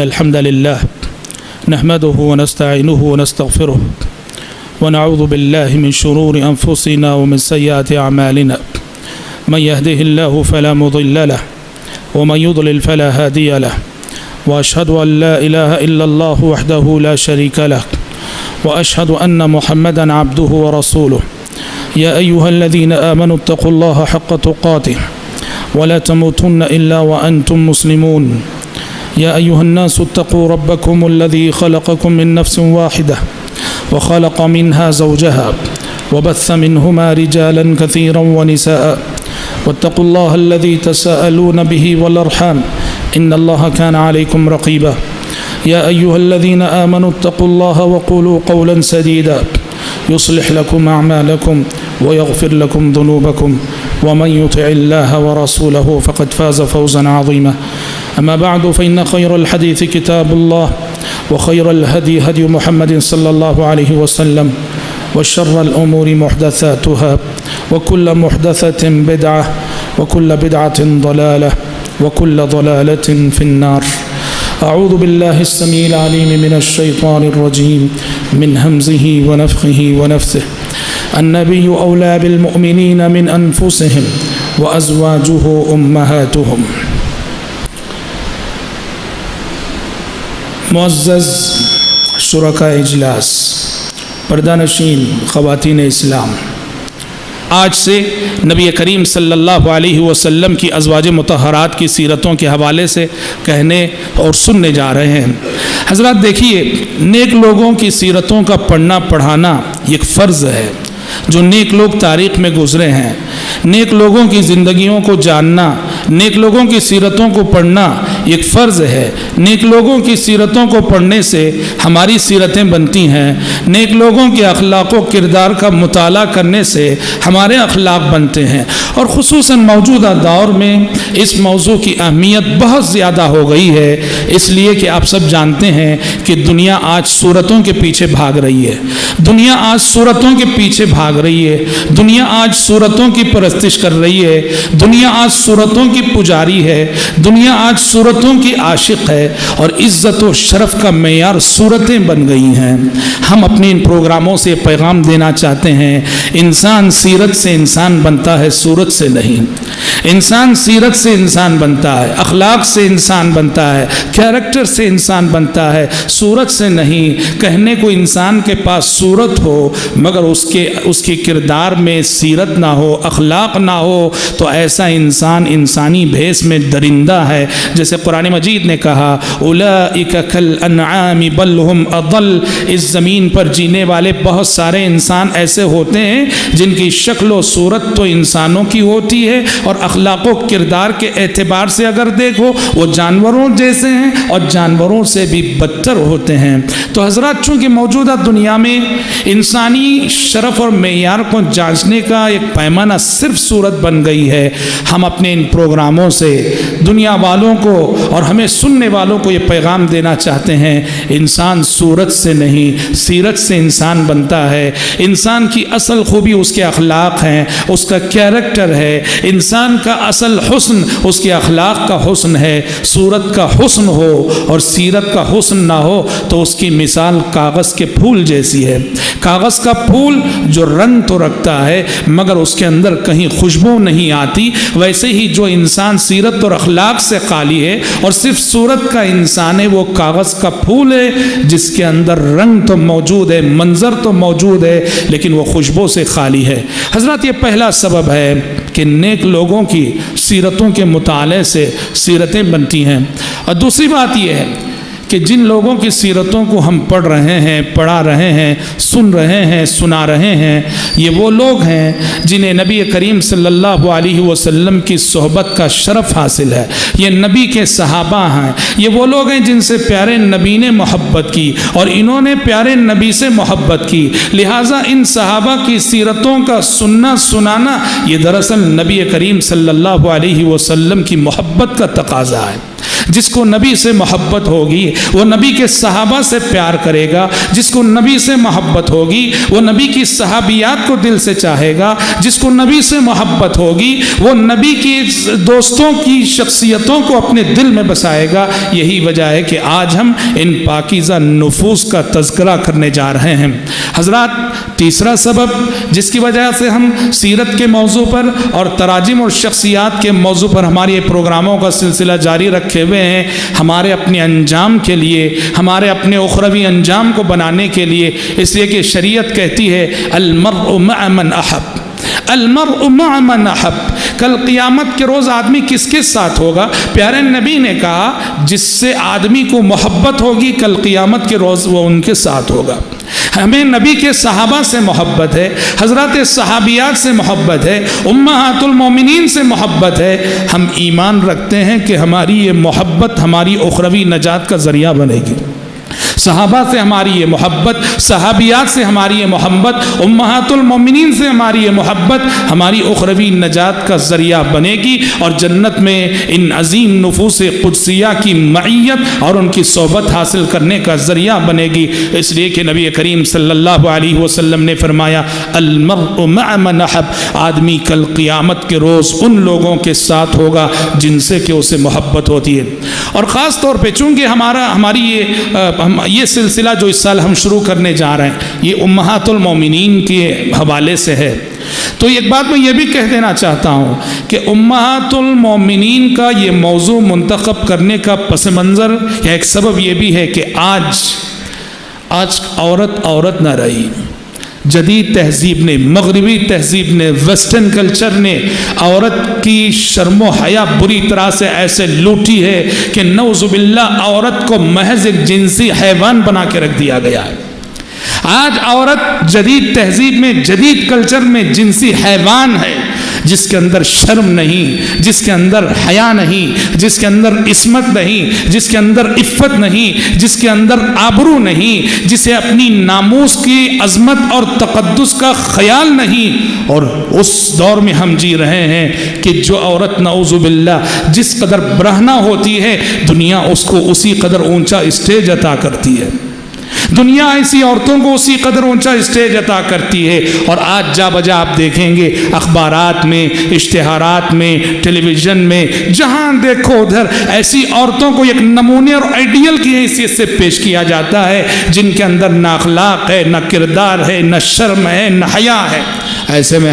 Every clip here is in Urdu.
الحمد لله نحمده ونستعينه ونستغفره ونعوذ بالله من شرور أنفسنا ومن سيئات أعمالنا من يهده الله فلا مضل له ومن يضلل فلا هادي له وأشهد أن لا إله إلا الله وحده لا شريك له وأشهد أن محمدا عبده ورسوله يا أيها الذين آمنوا اتقوا الله حق تقاته ولا تموتن إلا وأنتم مسلمون يا أيها الناس اتقوا ربكم الذي خلقكم من نفس واحدة وخلق منها زوجها وبث منهما رجالا كثيرا ونساء واتقوا الله الذي تساءلون به والأرحام إن الله كان عليكم رقيبا يا أيها الذين آمنوا اتقوا الله وقولوا قولا سديدا يصلح لكم أعمالكم ويغفر لكم ذنوبكم ومن يطع الله ورسوله فقد فاز فوزا عظيما أما بعد فإن خير الحديث كتاب الله وخير الهدي هدي محمد صلى الله عليه وسلم وشر الأمور محدثاتها وكل محدثة بدعة وكل بدعة ضلالة وكل ضلالة في النار أعوذ بالله السميع العليم من الشيطان الرجيم من همزه ونفخه ونفثه النبي أولى بالمؤمنين من أنفسهم وأزواجه أمهاتهم معزز شرکاء اجلاس، پردہ نشین خواتین اسلام، آج سے نبی کریم صلی اللہ علیہ وسلم کی ازواج مطہرات کی سیرتوں کے حوالے سے کہنے اور سننے جا رہے ہیں۔ حضرات دیکھیے، نیک لوگوں کی سیرتوں کا پڑھنا پڑھانا ایک فرض ہے۔ جو نیک لوگ تاریخ میں گزرے ہیں، نیک لوگوں کی زندگیوں کو جاننا، نیک لوگوں کی سیرتوں کو پڑھنا ایک فرض ہے۔ نیک لوگوں کی سیرتوں کو پڑھنے سے ہماری سیرتیں بنتی ہیں، نیک لوگوں کے اخلاق و کردار کا مطالعہ کرنے سے ہمارے اخلاق بنتے ہیں، اور خصوصاً موجودہ دور میں اس موضوع کی اہمیت بہت زیادہ ہو گئی ہے، اس لیے کہ آپ سب جانتے ہیں کہ دنیا آج صورتوں کے پیچھے بھاگ رہی ہے، دنیا آج صورتوں کے پیچھے بھاگ رہی ہے، دنیا آج صورتوں کی پرستش کر رہی ہے، دنیا آج صورتوں کی پجاری ہے، دنیا آج صورتوں کی عاشق ہے، اور عزت و شرف کا معیار صورتیں بن گئی ہیں۔ ہم اپنے ان پروگراموں سے پیغام دینا چاہتے ہیں، انسان سیرت سے انسان بنتا ہے، صورت سے نہیں۔ انسان سیرت سے انسان بنتا ہے، اخلاق سے انسان بنتا ہے، کیریکٹر سے انسان بنتا ہے، صورت سے نہیں۔ کہنے کو انسان کے پاس صورت ہو مگر اس کے کردار میں سیرت نہ ہو، اخلاق نہ ہو، تو ایسا انسان انسانی بھیس میں درندہ ہے۔ جیسے قرآن مجید نے کہا، اولئک کالانعام بل ہم اضل، اس زمین پر جینے والے بہت سارے انسان ایسے ہوتے ہیں جن کی شکل و صورت تو انسانوں کی ہوتی ہے، اور اخلاق و کردار کے اعتبار سے اگر دیکھو وہ جانوروں جیسے ہیں، اور جانوروں سے بھی بدتر ہوتے ہیں۔ تو حضرات، چونکہ موجودہ دنیا میں انسانی شرف اور معیار کو جانچنے کا ایک پیمانہ صرف صورت بن گئی ہے، ہم اپنے ان پروگراموں سے دنیا والوں کو اور ہمیں سننے والوں کو یہ پیغام دینا چاہتے ہیں، انسان صورت سے نہیں، سیرت سے انسان بنتا ہے۔ انسان کی اصل خوبی اس کے اخلاق ہیں، اس کا کیریکٹر ہے۔ انسان کا اصل حسن اس کے اخلاق کا حسن ہے۔ صورت کا حسن ہو اور سیرت کا حسن نہ ہو تو اس کی مثال کاغذ کے پھول جیسی ہے۔ کاغذ کا پھول جو رنگ تو رکھتا ہے مگر اس کے اندر کہیں خوشبو نہیں آتی، ویسے ہی جو انسان سیرت اور اخلاق سے خالی ہے اور صرف صورت کا انسان ہے، وہ کاغذ کا پھول ہے جس کے اندر رنگ تو موجود ہے، منظر تو موجود ہے، لیکن وہ خوشبو سے خالی ہے۔ حضرات، یہ پہلا سبب ہے کہ نیک لوگوں کی سیرتوں کے مطالعے سے سیرتیں بنتی ہیں۔ اور دوسری بات یہ ہے کہ جن لوگوں کی سیرتوں کو ہم پڑھ رہے ہیں، پڑھا رہے ہیں، سن رہے ہیں، سنا رہے ہیں، یہ وہ لوگ ہیں جنہیں نبی کریم صلی اللہ علیہ وسلم کی صحبت کا شرف حاصل ہے۔ یہ نبی کے صحابہ ہیں، یہ وہ لوگ ہیں جن سے پیارے نبی نے محبت کی اور انہوں نے پیارے نبی سے محبت کی، لہٰذا ان صحابہ کی سیرتوں کا سننا سنانا یہ دراصل نبی کریم صلی اللہ علیہ وسلم کی محبت کا تقاضا ہے۔ جس کو نبی سے محبت ہوگی وہ نبی کے صحابہ سے پیار کرے گا، جس کو نبی سے محبت ہوگی وہ نبی کی صحابیات کو دل سے چاہے گا، جس کو نبی سے محبت ہوگی وہ نبی کی دوستوں کی شخصیتوں کو اپنے دل میں بسائے گا۔ یہی وجہ ہے کہ آج ہم ان پاکیزہ نفوس کا تذکرہ کرنے جا رہے ہیں۔ حضرات، تیسرا سبب جس کی وجہ سے ہم سیرت کے موضوع پر اور تراجم اور شخصیات کے موضوع پر ہماری پروگراموں کا سلسلہ جاری رکھے ہوئے ہیں، ہمارے اپنے انجام کے لیے، ہمارے اپنے اخروی انجام کو بنانے کے لیے، اس لیے کہ شریعت کہتی ہے المرء مع من احب، المرء مع من احب۔ کل قیامت کے روز آدمی کس کے ساتھ ہوگا؟ پیارے نبی نے کہا جس سے آدمی کو محبت ہوگی کل قیامت کے روز وہ ان کے ساتھ ہوگا۔ ہمیں نبی کے صحابہ سے محبت ہے، حضرات صحابیات سے محبت ہے، امہات المومنین سے محبت ہے۔ ہم ایمان رکھتے ہیں کہ ہماری یہ محبت ہماری اخروی نجات کا ذریعہ بنے گی۔ صحابہ سے ہماری یہ محبت، صحابیات سے ہماری یہ محبت، امہات المومنین سے ہماری یہ محبت ہماری اخروی نجات کا ذریعہ بنے گی، اور جنت میں ان عظیم نفوس قدسیہ کی معیت اور ان کی صحبت حاصل کرنے کا ذریعہ بنے گی۔ اس لیے کہ نبی کریم صلی اللہ علیہ وسلم نے فرمایا المرء مع من احب، آدمی کل قیامت کے روز ان لوگوں کے ساتھ ہوگا جن سے کہ اسے محبت ہوتی ہے۔ اور خاص طور پہ چونکہ ہماری یہ سلسلہ جو اس سال ہم شروع کرنے جا رہے ہیں یہ امہات المومنین کے حوالے سے ہے، تو ایک بات میں یہ بھی کہہ دینا چاہتا ہوں کہ امہات المومنین کا یہ موضوع منتخب کرنے کا پس منظر یا ایک سبب یہ بھی ہے کہ آج عورت نہ رہی۔ جدید تہذیب نے، مغربی تہذیب نے، ویسٹرن کلچر نے عورت کی شرم و حیا بری طرح سے ایسے لوٹی ہے کہ نعوذ باللہ عورت کو محض ایک جنسی حیوان بنا کے رکھ دیا گیا ہے۔ آج عورت جدید تہذیب میں، جدید کلچر میں جنسی حیوان ہے، جس کے اندر شرم نہیں، جس کے اندر حیا نہیں، جس کے اندر عصمت نہیں، جس کے اندر عفت نہیں، جس کے اندر آبرو نہیں، جسے اپنی ناموس کی عظمت اور تقدس کا خیال نہیں۔ اور اس دور میں ہم جی رہے ہیں کہ جو عورت نعوذ باللہ جس قدر برہنہ ہوتی ہے، دنیا اس کو اسی قدر اونچا اسٹیج عطا کرتی ہے، دنیا ایسی عورتوں کو اسی قدر اونچا اسٹیج عطا کرتی ہے۔ اور آج جا بجا آپ دیکھیں گے اخبارات میں، اشتہارات میں، ٹیلی ویژن میں، جہاں دیکھو ادھر ایسی عورتوں کو ایک نمونے اور آئیڈیل کی حیثیت سے پیش کیا جاتا ہے جن کے اندر نہ اخلاق ہے، نہ کردار ہے، نہ شرم ہے، نہ حیا ہے۔ ایسے میں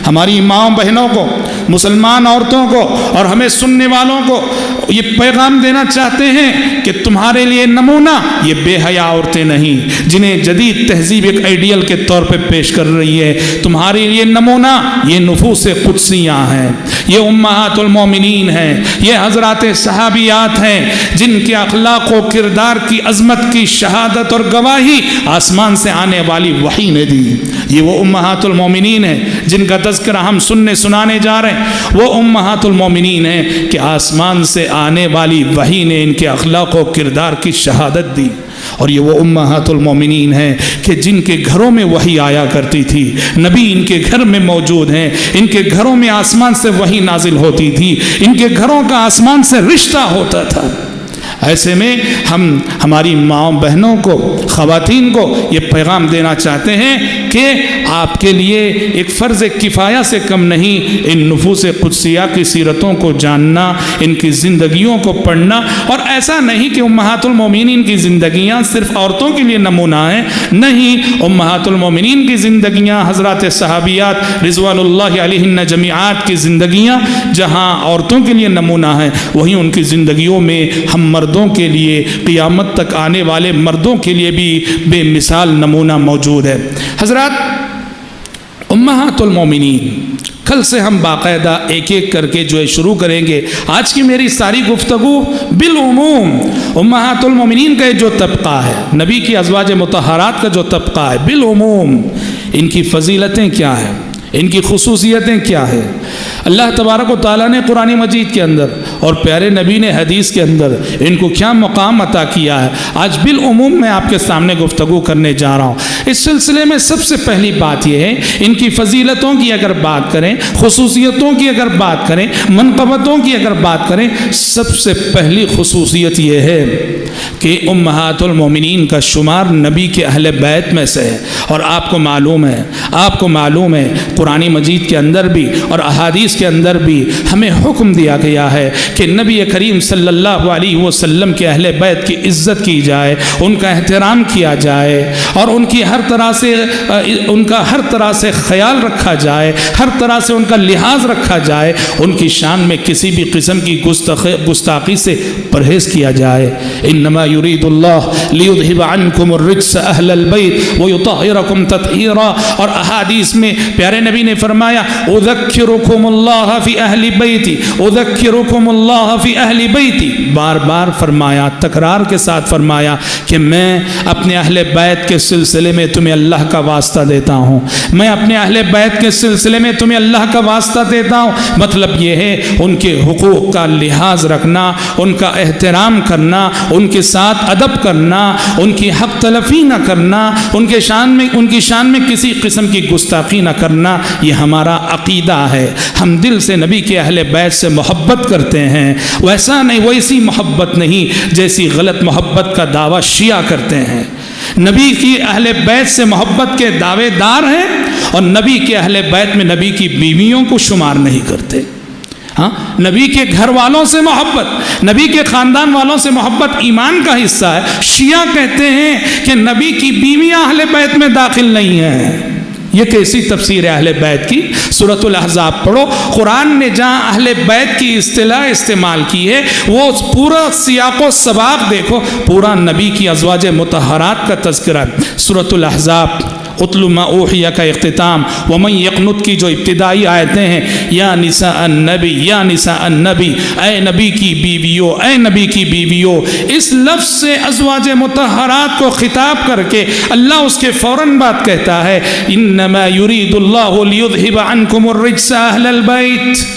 ہماری ماؤں بہنوں کو، مسلمان عورتوں کو اور ہمیں سننے والوں کو یہ پیغام دینا چاہتے ہیں کہ تمہارے لیے نمونہ یہ بے حیا عورتیں نہیں جنہیں جدید تہذیب ایک آئیڈیل کے طور پہ پیش کر رہی ہے، تمہارے لیے نمونہ یہ نفوس قدسیاں ہیں، یہ امہات المومنین ہیں، یہ حضرات صحابیات ہیں جن کے اخلاق و کردار کی عظمت کی شہادت اور گواہی آسمان سے آنے والی وحی نے دی۔ یہ وہ امہات المومنین ہیں جن کا تذکرہ ہم سنانے جا رہے ہیں، وہ امہات المومنین ہیں کہ آسمان سے آنے والی وحی نے ان کے اخلاق و کردار کی شہادت دی۔ اور یہ وہ امہات المومنین ہیں کہ جن کے گھروں میں وحی آیا کرتی تھی، نبی ان کے گھر میں موجود ہیں، ان کے گھروں میں آسمان سے وحی نازل ہوتی تھی، ان کے گھروں کا آسمان سے رشتہ ہوتا تھا۔ ایسے میں ہماری ماؤں بہنوں کو، خواتین کو یہ پیغام دینا چاہتے ہیں کہ آپ کے لیے ایک فرض کفایہ سے کم نہیں ان نفوس قدسیہ کی سیرتوں کو جاننا، ان کی زندگیوں کو پڑھنا۔ اور ایسا نہیں کہ امہات المومنین کی زندگیاں صرف عورتوں کے لیے نمونہ ہیں، نہیں، امہات المومنین کی زندگیاں، حضرات صحابیات رضوان اللہ علیہن جمیعات کی زندگیاں جہاں عورتوں کے لیے نمونہ ہیں، وہیں ان کی زندگیوں میں ہم مردوں کے لیے، قیامت تک آنے والے مردوں کے لیے بھی بے مثال نمونہ موجود ہے۔ حضرات، امہات المومنین کل سے ہم باقاعدہ ایک ایک کر کے جو ہے شروع کریں گے۔ آج کی میری ساری گفتگو بالعموم امہات المومنین کا جو طبقہ ہے، نبی کی ازواج مطہرات کا جو طبقہ ہے، بالعموم ان کی فضیلتیں کیا ہیں، ان کی خصوصیتیں کیا ہیں، اللہ تبارک و تعالیٰ نے قرآن مجید کے اندر اور پیارے نبی نے حدیث کے اندر ان کو کیا مقام عطا کیا ہے، آج بالعموم میں آپ کے سامنے گفتگو کرنے جا رہا ہوں۔ اس سلسلے میں سب سے پہلی بات یہ ہے، ان کی فضیلتوں کی اگر بات کریں، خصوصیتوں کی اگر بات کریں، منقبتوں کی اگر بات کریں، سب سے پہلی خصوصیت یہ ہے کہ امہات المومنین کا شمار نبی کے اہل بیت میں سے ہے۔ اور آپ کو معلوم ہے قرآن مجید کے اندر بھی اور احادیث کے اندر بھی ہمیں حکم دیا گیا ہے کہ نبی کریم صلی اللہ علیہ وسلم کے اہل بیت کی عزت کی جائے، ان کا احترام کیا جائے اور ان کی ہر طرح سے خیال رکھا جائے، ہر طرح سے ان کا لحاظ رکھا جائے، ان کی شان میں کسی بھی قسم کی گستاخی سے پرہیز کیا جائے۔ انما یرید اللہ لیذھب عنکم الرجس اہل البیت ویطہرکم تطہیرا، اور احادیث میں پیارے نبی نے فرمایا اذکرکم اللہ فی اہل بیتی، اذکرکم اللہ فی اہل بیتی، بار بار فرمایا، تکرار کے ساتھ فرمایا کہ میں اپنے اہل بیت کے سلسلے میں تمہیں اللہ کا واسطہ دیتا ہوں، میں اپنے اہل بیت کے سلسلے میں تمہیں اللہ کا واسطہ دیتا ہوں۔ مطلب یہ ہے ان کے حقوق کا لحاظ رکھنا، ان کا احترام کرنا، ان کے ساتھ ادب کرنا، ان کی حق تلفی نہ کرنا، ان کی شان میں کسی قسم کی گستاخی نہ کرنا، یہ ہمارا عقیدہ ہے۔ ہم دل سے نبی کے اہل بیت سے محبت کرتے ہیں، ویسی محبت نہیں جیسی غلط محبت کا دعویٰ شیعہ کرتے ہیں۔ نبی کی اہل بیت سے محبت کے دعوے دار ہیں اور نبی کے اہل بیت میں نبی کی بیویوں کو شمار نہیں کرتے۔ ہاں، نبی کے گھر والوں سے محبت، نبی کے خاندان والوں سے محبت ایمان کا حصہ ہے۔ شیعہ کہتے ہیں کہ نبی کی بیویاں اہل بیت میں داخل نہیں ہیں۔ یہ کیسی تفسیر ہے اہل بیت کی؟ سورۃ الاحزاب پڑھو، قرآن نے جہاں اہل بیت کی اصطلاح استعمال کی ہے وہ پورا سیاق و سباق دیکھو، پورا نبی کی ازواج مطہرات کا تذکرہ ہے۔ سورۃ الاحزاب اتل ما اوحی کا اختتام، ومن یقنت کی جو ابتدائی آیتیں ہیں، یا نساء النبی، یا نساء النبی، اے نبی کی بیویوں، اے نبی کی بیویوں، اس لفظ سے ازواج مطہرات کو خطاب کر کے اللہ اس کے فوراً بات کہتا ہے، انما یرید اللہ لیذھب عنکم الرجس اہل البیت۔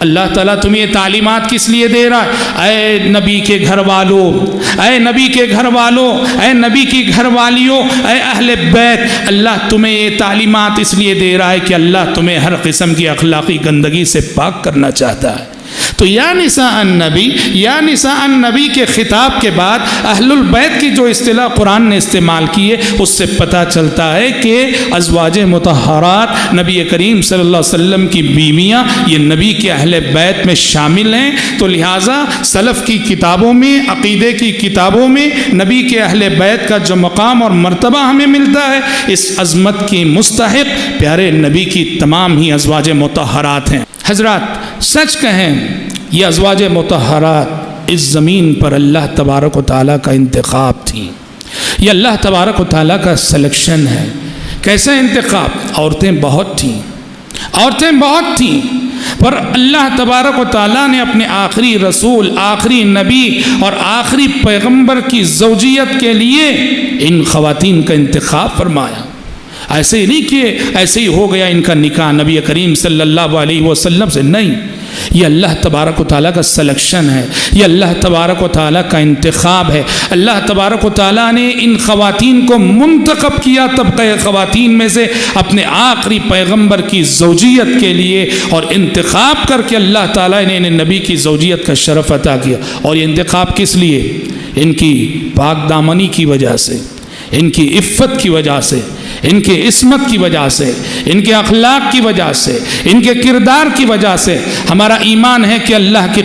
اللہ تعالیٰ تمہیں یہ تعلیمات کس لیے دے رہا ہے؟ اے نبی کے گھر والوں، اے نبی کے گھر والوں، اے نبی کی گھر والیوں، اے اہل بیت، اللہ تمہیں یہ تعلیمات اس لیے دے رہا ہے کہ اللہ تمہیں ہر قسم کی اخلاقی گندگی سے پاک کرنا چاہتا ہے۔ تو یا نساء النبی، یا نساء النبی کے خطاب کے بعد اہل البیت کی جو اصطلاح قرآن نے استعمال کی ہے اس سے پتہ چلتا ہے کہ ازواج مطہرات نبی کریم صلی اللہ علیہ وسلم کی بیویاں یہ نبی کے اہل بیت میں شامل ہیں۔ تو لہٰذا سلف کی کتابوں میں، عقیدے کی کتابوں میں نبی کے اہل بیت کا جو مقام اور مرتبہ ہمیں ملتا ہے، اس عظمت کی مستحق پیارے نبی کی تمام ہی ازواج مطہرات ہیں۔ حضرات سچ کہیں، یہ ازواج مطہرات اس زمین پر اللہ تبارک و تعالیٰ کا انتخاب تھی، یہ اللہ تبارک و تعالیٰ کا سلیکشن ہے۔ کیسا انتخاب؟ عورتیں بہت تھیں، پر اللہ تبارک و تعالیٰ نے اپنے آخری رسول، آخری نبی اور آخری پیغمبر کی زوجیت کے لیے ان خواتین کا انتخاب فرمایا۔ ایسے ہی نہیں کہ ایسے ہی ہو گیا ان کا نکاح نبی کریم صلی اللہ علیہ وسلم سے، نہیں، یہ اللہ تبارک و تعالیٰ کا سلیکشن ہے، یہ اللہ تبارک و تعالیٰ کا انتخاب ہے۔ اللہ تبارک و تعالیٰ نے ان خواتین کو منتخب کیا طبقہ خواتین میں سے اپنے آخری پیغمبر کی زوجیت کے لیے، اور انتخاب کر کے اللہ تعالیٰ نے انہیں نبی کی زوجیت کا شرف عطا کیا۔ اور یہ انتخاب کس لیے؟ ان کی پاک دامنی کی وجہ سے، ان کی عفت کی وجہ سے، ان کے عصمت کی وجہ سے، ان کے اخلاق کی وجہ سے، ان کے کردار کی وجہ سے۔ ہمارا ایمان ہے کہ اللہ کی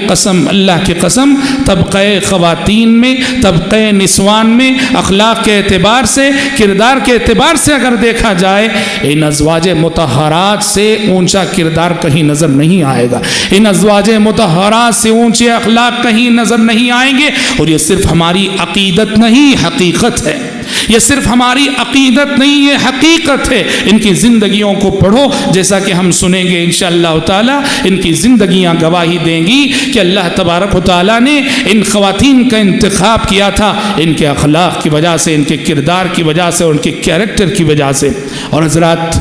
قسم طبقہ خواتین میں، طبقہ نسوان میں اخلاق کے اعتبار سے، کردار کے اعتبار سے اگر دیکھا جائے، ان ازواج مطہرات سے اونچا کردار کہیں نظر نہیں آئے گا، ان ازواج مطہرات سے اونچے اخلاق کہیں نظر نہیں آئیں گے۔ اور یہ صرف ہماری عقیدت نہیں، حقیقت ہے، یہ صرف ہماری عقیدت نہیں، یہ حقیقت ہے۔ ان کی زندگیوں کو پڑھو، جیسا کہ ہم سنیں گے انشاءاللہ تعالی، ان کی زندگیاں گواہی دیں گی کہ اللہ تبارک و تعالی نے ان خواتین کا انتخاب کیا تھا ان کے اخلاق کی وجہ سے، ان کے کردار کی وجہ سے، اور ان کے کیریکٹر کی وجہ سے۔ اور حضرات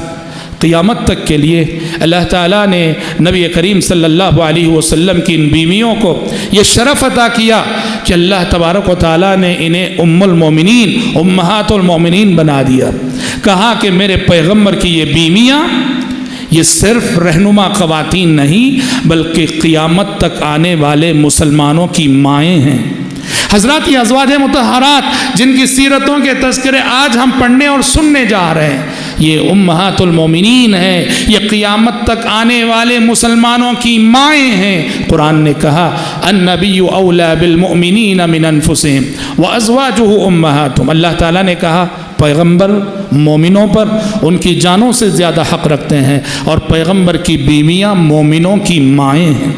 قیامت تک کے لیے اللہ تعالیٰ نے نبی کریم صلی اللہ علیہ وسلم کی ان بیویوں کو یہ شرف عطا کیا کہ اللہ تبارک و تعالیٰ نے انہیں ام المومنین امہات المومنین بنا دیا. کہا کہ میرے پیغمبر کی یہ بیویاں یہ صرف رہنما خواتین نہیں بلکہ قیامت تک آنے والے مسلمانوں کی مائیں ہیں. حضرات یہ ازواج مطہرات جن کی سیرتوں کے تذکرے آج ہم پڑھنے اور سننے جا رہے ہیں یہ امہات المومنین ہیں, یہ قیامت تک آنے والے مسلمانوں کی مائیں ہیں. قرآن نے کہا النبی اولی بالمؤمنین من انفسہم وازواجہ امہاتہم. اللہ تعالیٰ نے کہا پیغمبر مومنوں پر ان کی جانوں سے زیادہ حق رکھتے ہیں اور پیغمبر کی بیویاں مومنوں کی مائیں ہیں.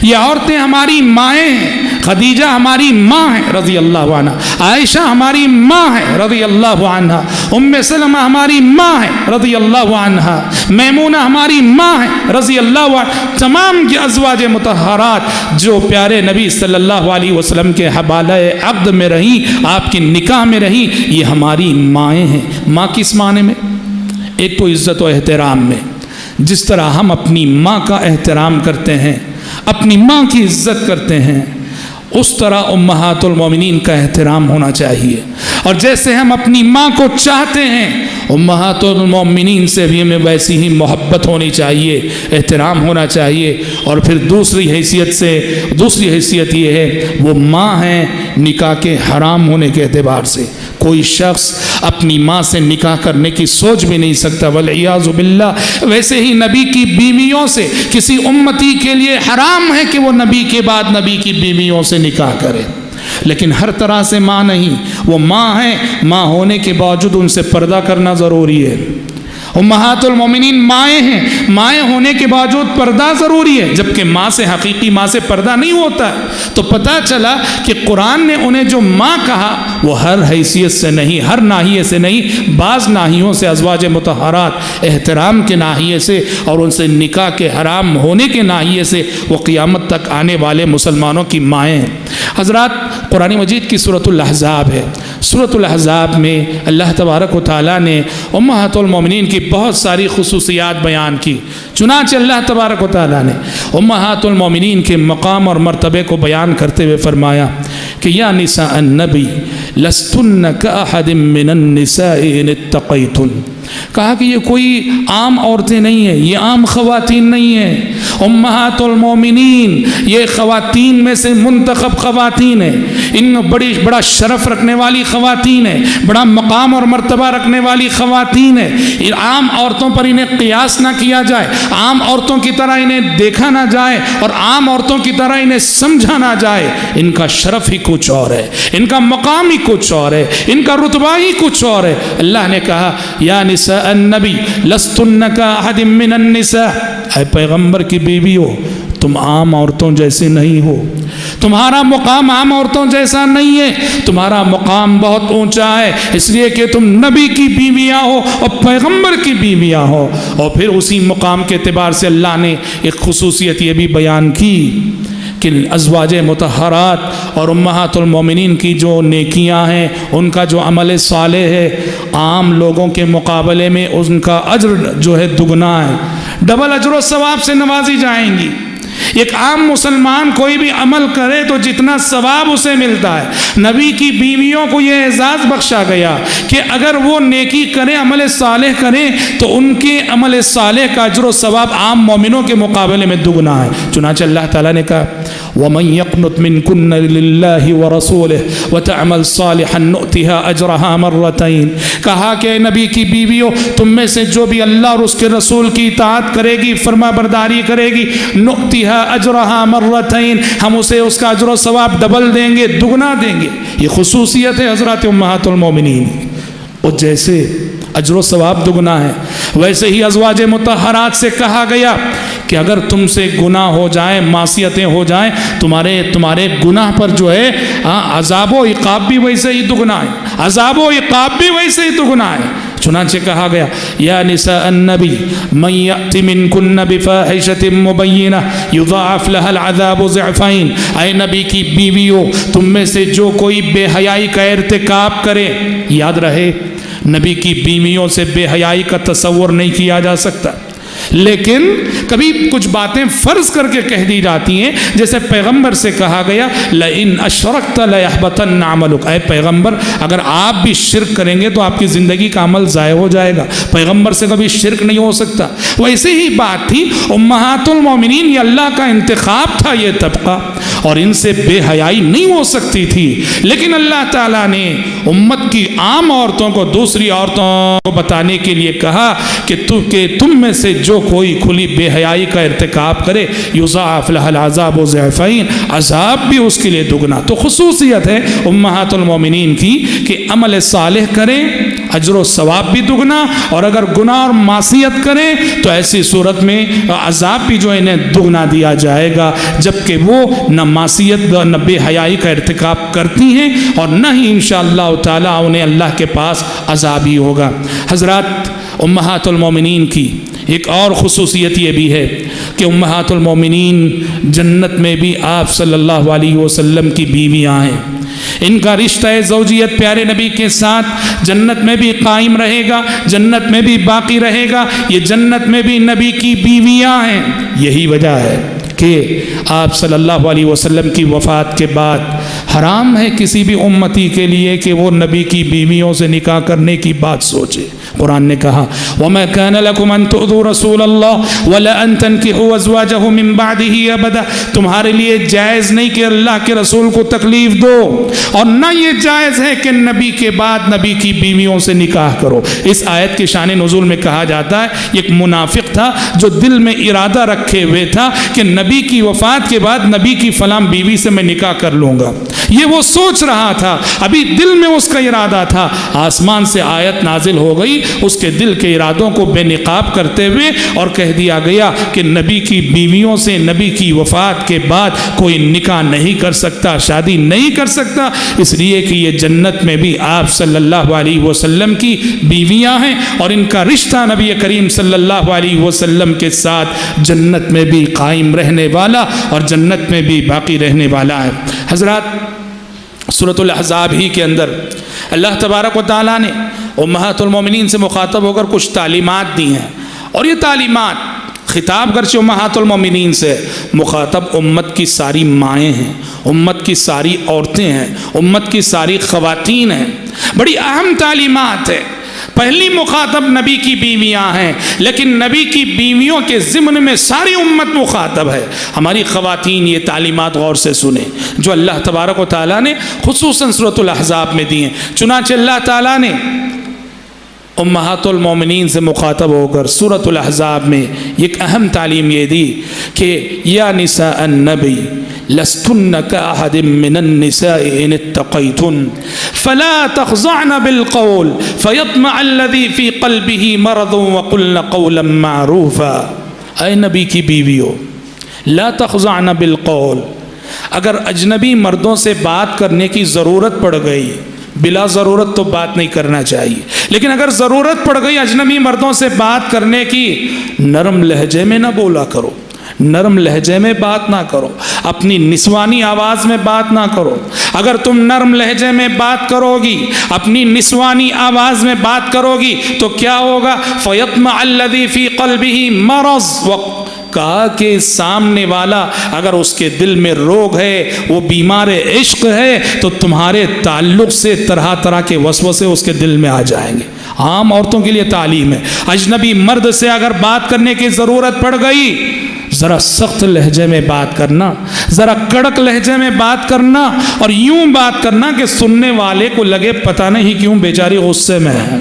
یہ عورتیں ہماری مائیں ہیں. خدیجہ ہماری ماں ہے رضی اللہ عنہ, عائشہ ہماری ماں ہے رضی اللہ عنہ, ام سلمہ ہماری ماں ہے رضی اللہ عنہ, میمونہ ہماری ماں ہے رضی اللہ عنہ. تمام کی ازواج مطہرات جو پیارے نبی صلی اللہ علیہ وسلم کے حوالہ عقد میں رہیں, آپ کی نکاح میں رہیں, یہ ہماری مائیں ہیں. ماں کس معنی میں؟ ایک تو عزت و احترام میں, جس طرح ہم اپنی ماں کا احترام کرتے ہیں, اپنی ماں کی عزت کرتے ہیں, اس طرح امہات المومنین کا احترام ہونا چاہیے. اور جیسے ہم اپنی ماں کو چاہتے ہیں امہات المومنین سے بھی ہمیں ویسی ہی محبت ہونی چاہیے, احترام ہونا چاہیے. اور پھر دوسری حیثیت یہ ہے وہ ماں ہیں نکاح کے حرام ہونے کے اعتبار سے. کوئی شخص اپنی ماں سے نکاح کرنے کی سوچ بھی نہیں سکتا والعیاذ باللہ. ویسے ہی نبی کی بیویوں سے کسی امتی کے لیے حرام ہے کہ وہ نبی کے بعد نبی کی بیویوں سے نکاح کرے, لیکن ہر طرح سے ماں نہیں. وہ ماں ہیں, ماں ہونے کے باوجود ان سے پردہ کرنا ضروری ہے. امہات المومنین مائیں ہیں, مائیں ہونے کے باوجود پردہ ضروری ہے. جبکہ ماں سے, حقیقی ماں سے پردہ نہیں ہوتا ہے. تو پتہ چلا کہ قرآن نے انہیں جو ماں کہا وہ ہر حیثیت سے نہیں, ہر ناحیے سے نہیں, بعض ناحیوں سے ازواج مطہرات احترام کے ناحیے سے اور ان سے نکاح کے حرام ہونے کے ناحیے سے وہ قیامت تک آنے والے مسلمانوں کی مائیں ہیں. حضرات قرآن مجید کی سورۃ الاحزاب ہے. سورۃ الاحزاب میں اللہ تبارک و تعالیٰ نے امہات المومنین کی بہت ساری خصوصیات بیان کی. چنانچہ اللہ تبارک و تعالیٰ نے امہات المومنین کے مقام اور مرتبے کو بیان کرتے ہوئے فرمایا کہ یا نساء النبی لستن کاحد من النساء ان اتقیتن. کہا کہ یہ کوئی عام عورتیں نہیں ہیں, یہ عام خواتین نہیں ہیں. امہات المومنین یہ خواتین میں سے منتخب خواتین ہیں, ان بڑا شرف رکھنے والی خواتین ہیں, بڑا مقام اور مرتبہ رکھنے والی خواتین ہیں. عام عورتوں پر انہیں قیاس نہ کیا جائے, عام عورتوں کی طرح انہیں دیکھا نہ جائے اور عام عورتوں کی طرح انہیں سمجھا نہ جائے. ان کا شرف ہی کچھ اور ہے, ان کا مقام ہی کچھ اور ہے, ان کا رتبہ ہی کچھ اور ہے. اللہ نے کہا یا نساء النبی لستن کاحد من النساء, اے پیغمبر کی بیوی ہو تم عام عورتوں جیسے نہیں ہو, تمہارا مقام عام عورتوں جیسا نہیں ہے, تمہارا مقام بہت اونچا ہے, اس لیے کہ تم نبی کی بیویاں ہو اور پیغمبر کی بیویاں ہو. اور پھر اسی مقام کے اعتبار سے اللہ نے ایک خصوصیت یہ بھی بیان کی کہ ازواج مطہرات اور امہات المومنین کی جو نیکیاں ہیں, ان کا جو عمل صالح ہے, عام لوگوں کے مقابلے میں ان کا اجر جو ہے دگنا ہے, ڈبل اجر و ثواب سے نوازی جائیں گی. ایک عام مسلمان کوئی بھی عمل کرے تو جتنا ثواب اسے ملتا ہے, نبی کی بیویوں کو یہ اعزاز بخشا گیا کہ اگر وہ نیکی کریں, عمل صالح کریں, تو ان کے عمل صالح کا اجر و ثواب عام مومنوں کے مقابلے میں دگنا ہے. چنانچہ اللہ تعالیٰ نے کہا وَمَنْ يَقْنُتْ مِنْكُنَّ لِلَّهِ وَرَسُولِهِ وَتَعْمَلْ صَالِحًا نُؤْتِهَا أَجْرَهَا مَرَّتَيْنِ. کہا کہ نبی کی بیویوں تم میں سے جو بھی اللہ اور اس کے رسول کی اطاعت کرے گی, فرما برداری کرے گی, نُؤْتِهَا أَجْرَهَا مَرَّتَيْنِ, ہم اسے اس کا اجر و ثواب ڈبل دیں گے, دگنا دیں گے. یہ خصوصیت ہے حضرات امہات المومنین. اور جیسے اجر و ثواب دگنا ہے, ویسے ہی ازواج مطہرات سے کہا گیا کہ اگر تم سے گناہ ہو جائیں, معصیتیں ہو جائیں, تمہارے گناہ پر جو ہے عذاب و عقاب بھی ویسے ہی دگنا ہے, عذاب و عقاب بھی ویسے ہی دگنا ہے. چنانچہ کہا گیا یا نساء النبی من یأت منکن بفاحشۃ مبینہ یضاعف لها العذاب ضعفین. اے نبی کی بیویوں تم میں سے جو کوئی بے حیائی کا ارتکاب کرے, یاد رہے نبی کی بیویوں سے بے حیائی کا تصور نہیں کیا جا سکتا، لیکن کبھی کچھ باتیں فرض کر کے کہہ دی جاتی ہیں، جیسے پیغمبر سے کہا گیا لئن اشرکت لیحبطن عملک، اے پیغمبر اگر آپ بھی شرک کریں گے تو آپ کی زندگی کا عمل ضائع ہو جائے گا، پیغمبر سے کبھی شرک نہیں ہو سکتا۔ ویسے ہی بات تھی امہات المومنین، یہ اللہ کا انتخاب تھا یہ طبقہ، اور ان سے بے حیائی نہیں ہو سکتی تھی، لیکن اللہ تعالیٰ نے امت کی عام عورتوں کو دوسری عورتوں کو بتانے کے لیے کہا کہ تم میں سے جو کوئی کھلی بے حیائی کا ارتکاب کرے یضاعف لها العذاب ضعفین، عذاب بھی اس کے لیے دگنا۔ تو خصوصیت ہے امہات المومنین کی کہ عمل صالح کریں اجر و ثواب بھی دگنا، اور اگر گناہ اور معصیت کریں تو ایسی صورت میں عذاب بھی جو انہیں دگنا دیا جائے گا، جبکہ وہ نہ معصیت نہ بے حیائی کا ارتکاب کرتی ہیں اور نہ ہی انشاءاللہ تعالیٰ انہیں اللہ کے پاس عذاب ہی ہوگا۔ حضرات، امہات المومنین کی ایک اور خصوصیت یہ بھی ہے کہ امہات المومنین جنت میں بھی آپ صلی اللہ علیہ وسلم کی بیویاں ہیں، ان کا رشتہ زوجیت پیارے نبی کے ساتھ جنت میں بھی قائم رہے گا، جنت میں بھی باقی رہے گا، یہ جنت میں بھی نبی کی بیویاں ہیں۔ یہی وجہ ہے کہ آپ صلی اللہ علیہ وسلم کی وفات کے بعد حرام ہے کسی بھی امتی کے لیے کہ وہ نبی کی بیویوں سے نکاح کرنے کی بات سوچے۔ قرآن نے کہا وَمَا كَانَ لَكُمْ أَن تُؤْذُوا رَسُولَ اللَّهِ وَلَا أَن تَنكِحُوا أَزْوَاجَهُ مِن بَعْدِهِ أَبَدًا، تمہارے لیے جائز نہیں کہ اللہ کے رسول کو تکلیف دو، اور نہ یہ جائز ہے کہ نبی کے بعد نبی کی بیویوں سے نکاح کرو۔ اس آیت کے شان نزول میں کہا جاتا ہے ایک منافق تھا جو دل میں ارادہ رکھے ہوئے تھا کہ نبی کی وفات کے بعد نبی کی فلاں بیوی سے میں نکاح کر لوں گا، یہ وہ سوچ رہا تھا، ابھی دل میں اس کا ارادہ تھا، آسمان سے آیت نازل ہو گئی اس کے دل کے ارادوں کو بے نقاب کرتے ہوئے، اور کہہ دیا گیا کہ نبی کی بیویوں سے نبی کی وفات کے بعد کوئی نکاح نہیں کر سکتا، شادی نہیں کر سکتا، اس لیے کہ یہ جنت میں بھی آپ صلی اللہ علیہ وسلم کی بیویاں ہیں، اور ان کا رشتہ نبی کریم صلی اللہ علیہ وسلم کے ساتھ جنت میں بھی قائم رہنے والا اور جنت میں بھی باقی رہنے والا ہے۔ حضرات، سورۃ الاحزاب ہی کے اندر اللہ تبارک و تعالیٰ نے امہات المومنین سے مخاطب ہو کر کچھ تعلیمات دی ہیں، اور یہ تعلیمات خطاب گرچہ امہات المومنین سے، مخاطب امت کی ساری مائیں ہیں، امت کی ساری عورتیں ہیں، امت کی ساری خواتین ہیں، بڑی اہم تعلیمات ہے۔ پہلی مخاطب نبی کی بیویاں ہیں، لیکن نبی کی بیویوں کے ضمن میں ساری امت مخاطب ہے۔ ہماری خواتین یہ تعلیمات غور سے سنیں جو اللہ تبارک و تعالیٰ نے خصوصاً سورۃ الاحزاب میں دی ہیں۔ چنانچہ اللہ تعالیٰ نے امہات المومنین سے مخاطب ہو کر سورۃ الاحزاب میں ایک اہم تعلیم یہ دی کہ یا نساء النبی لستن كأحد من النساء إن اتقيتن فلا تخضعن بالقول فيطمع الذي في قلبه مرض وقلن قولا معروفا۔ اے نبی کی بیویوں، لا تخضعن بالقول، اگر اجنبی مردوں سے بات کرنے کی ضرورت پڑ گئی، بلا ضرورت تو بات نہیں کرنا چاہیے، لیکن اگر ضرورت پڑ گئی اجنبی مردوں سے بات کرنے کی، نرم لہجے میں نہ بولا کرو، نرم لہجے میں بات نہ کرو، اپنی نسوانی آواز میں بات نہ کرو۔ اگر تم نرم لہجے میں بات کرو گی، اپنی نسوانی آواز میں بات کرو گی تو کیا ہوگا؟ فَيَطْمَعَ الَّذِي فِي قَلْبِهِ مَرَضٌ، کہا کہ سامنے والا اگر اس کے دل میں روگ ہے، وہ بیمار عشق ہے، تو تمہارے تعلق سے طرح طرح کے وسوسے اس کے دل میں آ جائیں گے۔ عام عورتوں کے لیے تعلیم ہے، اجنبی مرد سے اگر بات کرنے کی ضرورت پڑ گئی، ذرا سخت لہجے میں بات کرنا، ذرا کڑک لہجے میں بات کرنا، اور یوں بات کرنا کہ سننے والے کو لگے پتہ نہیں کیوں بیچاری غصے میں ہے۔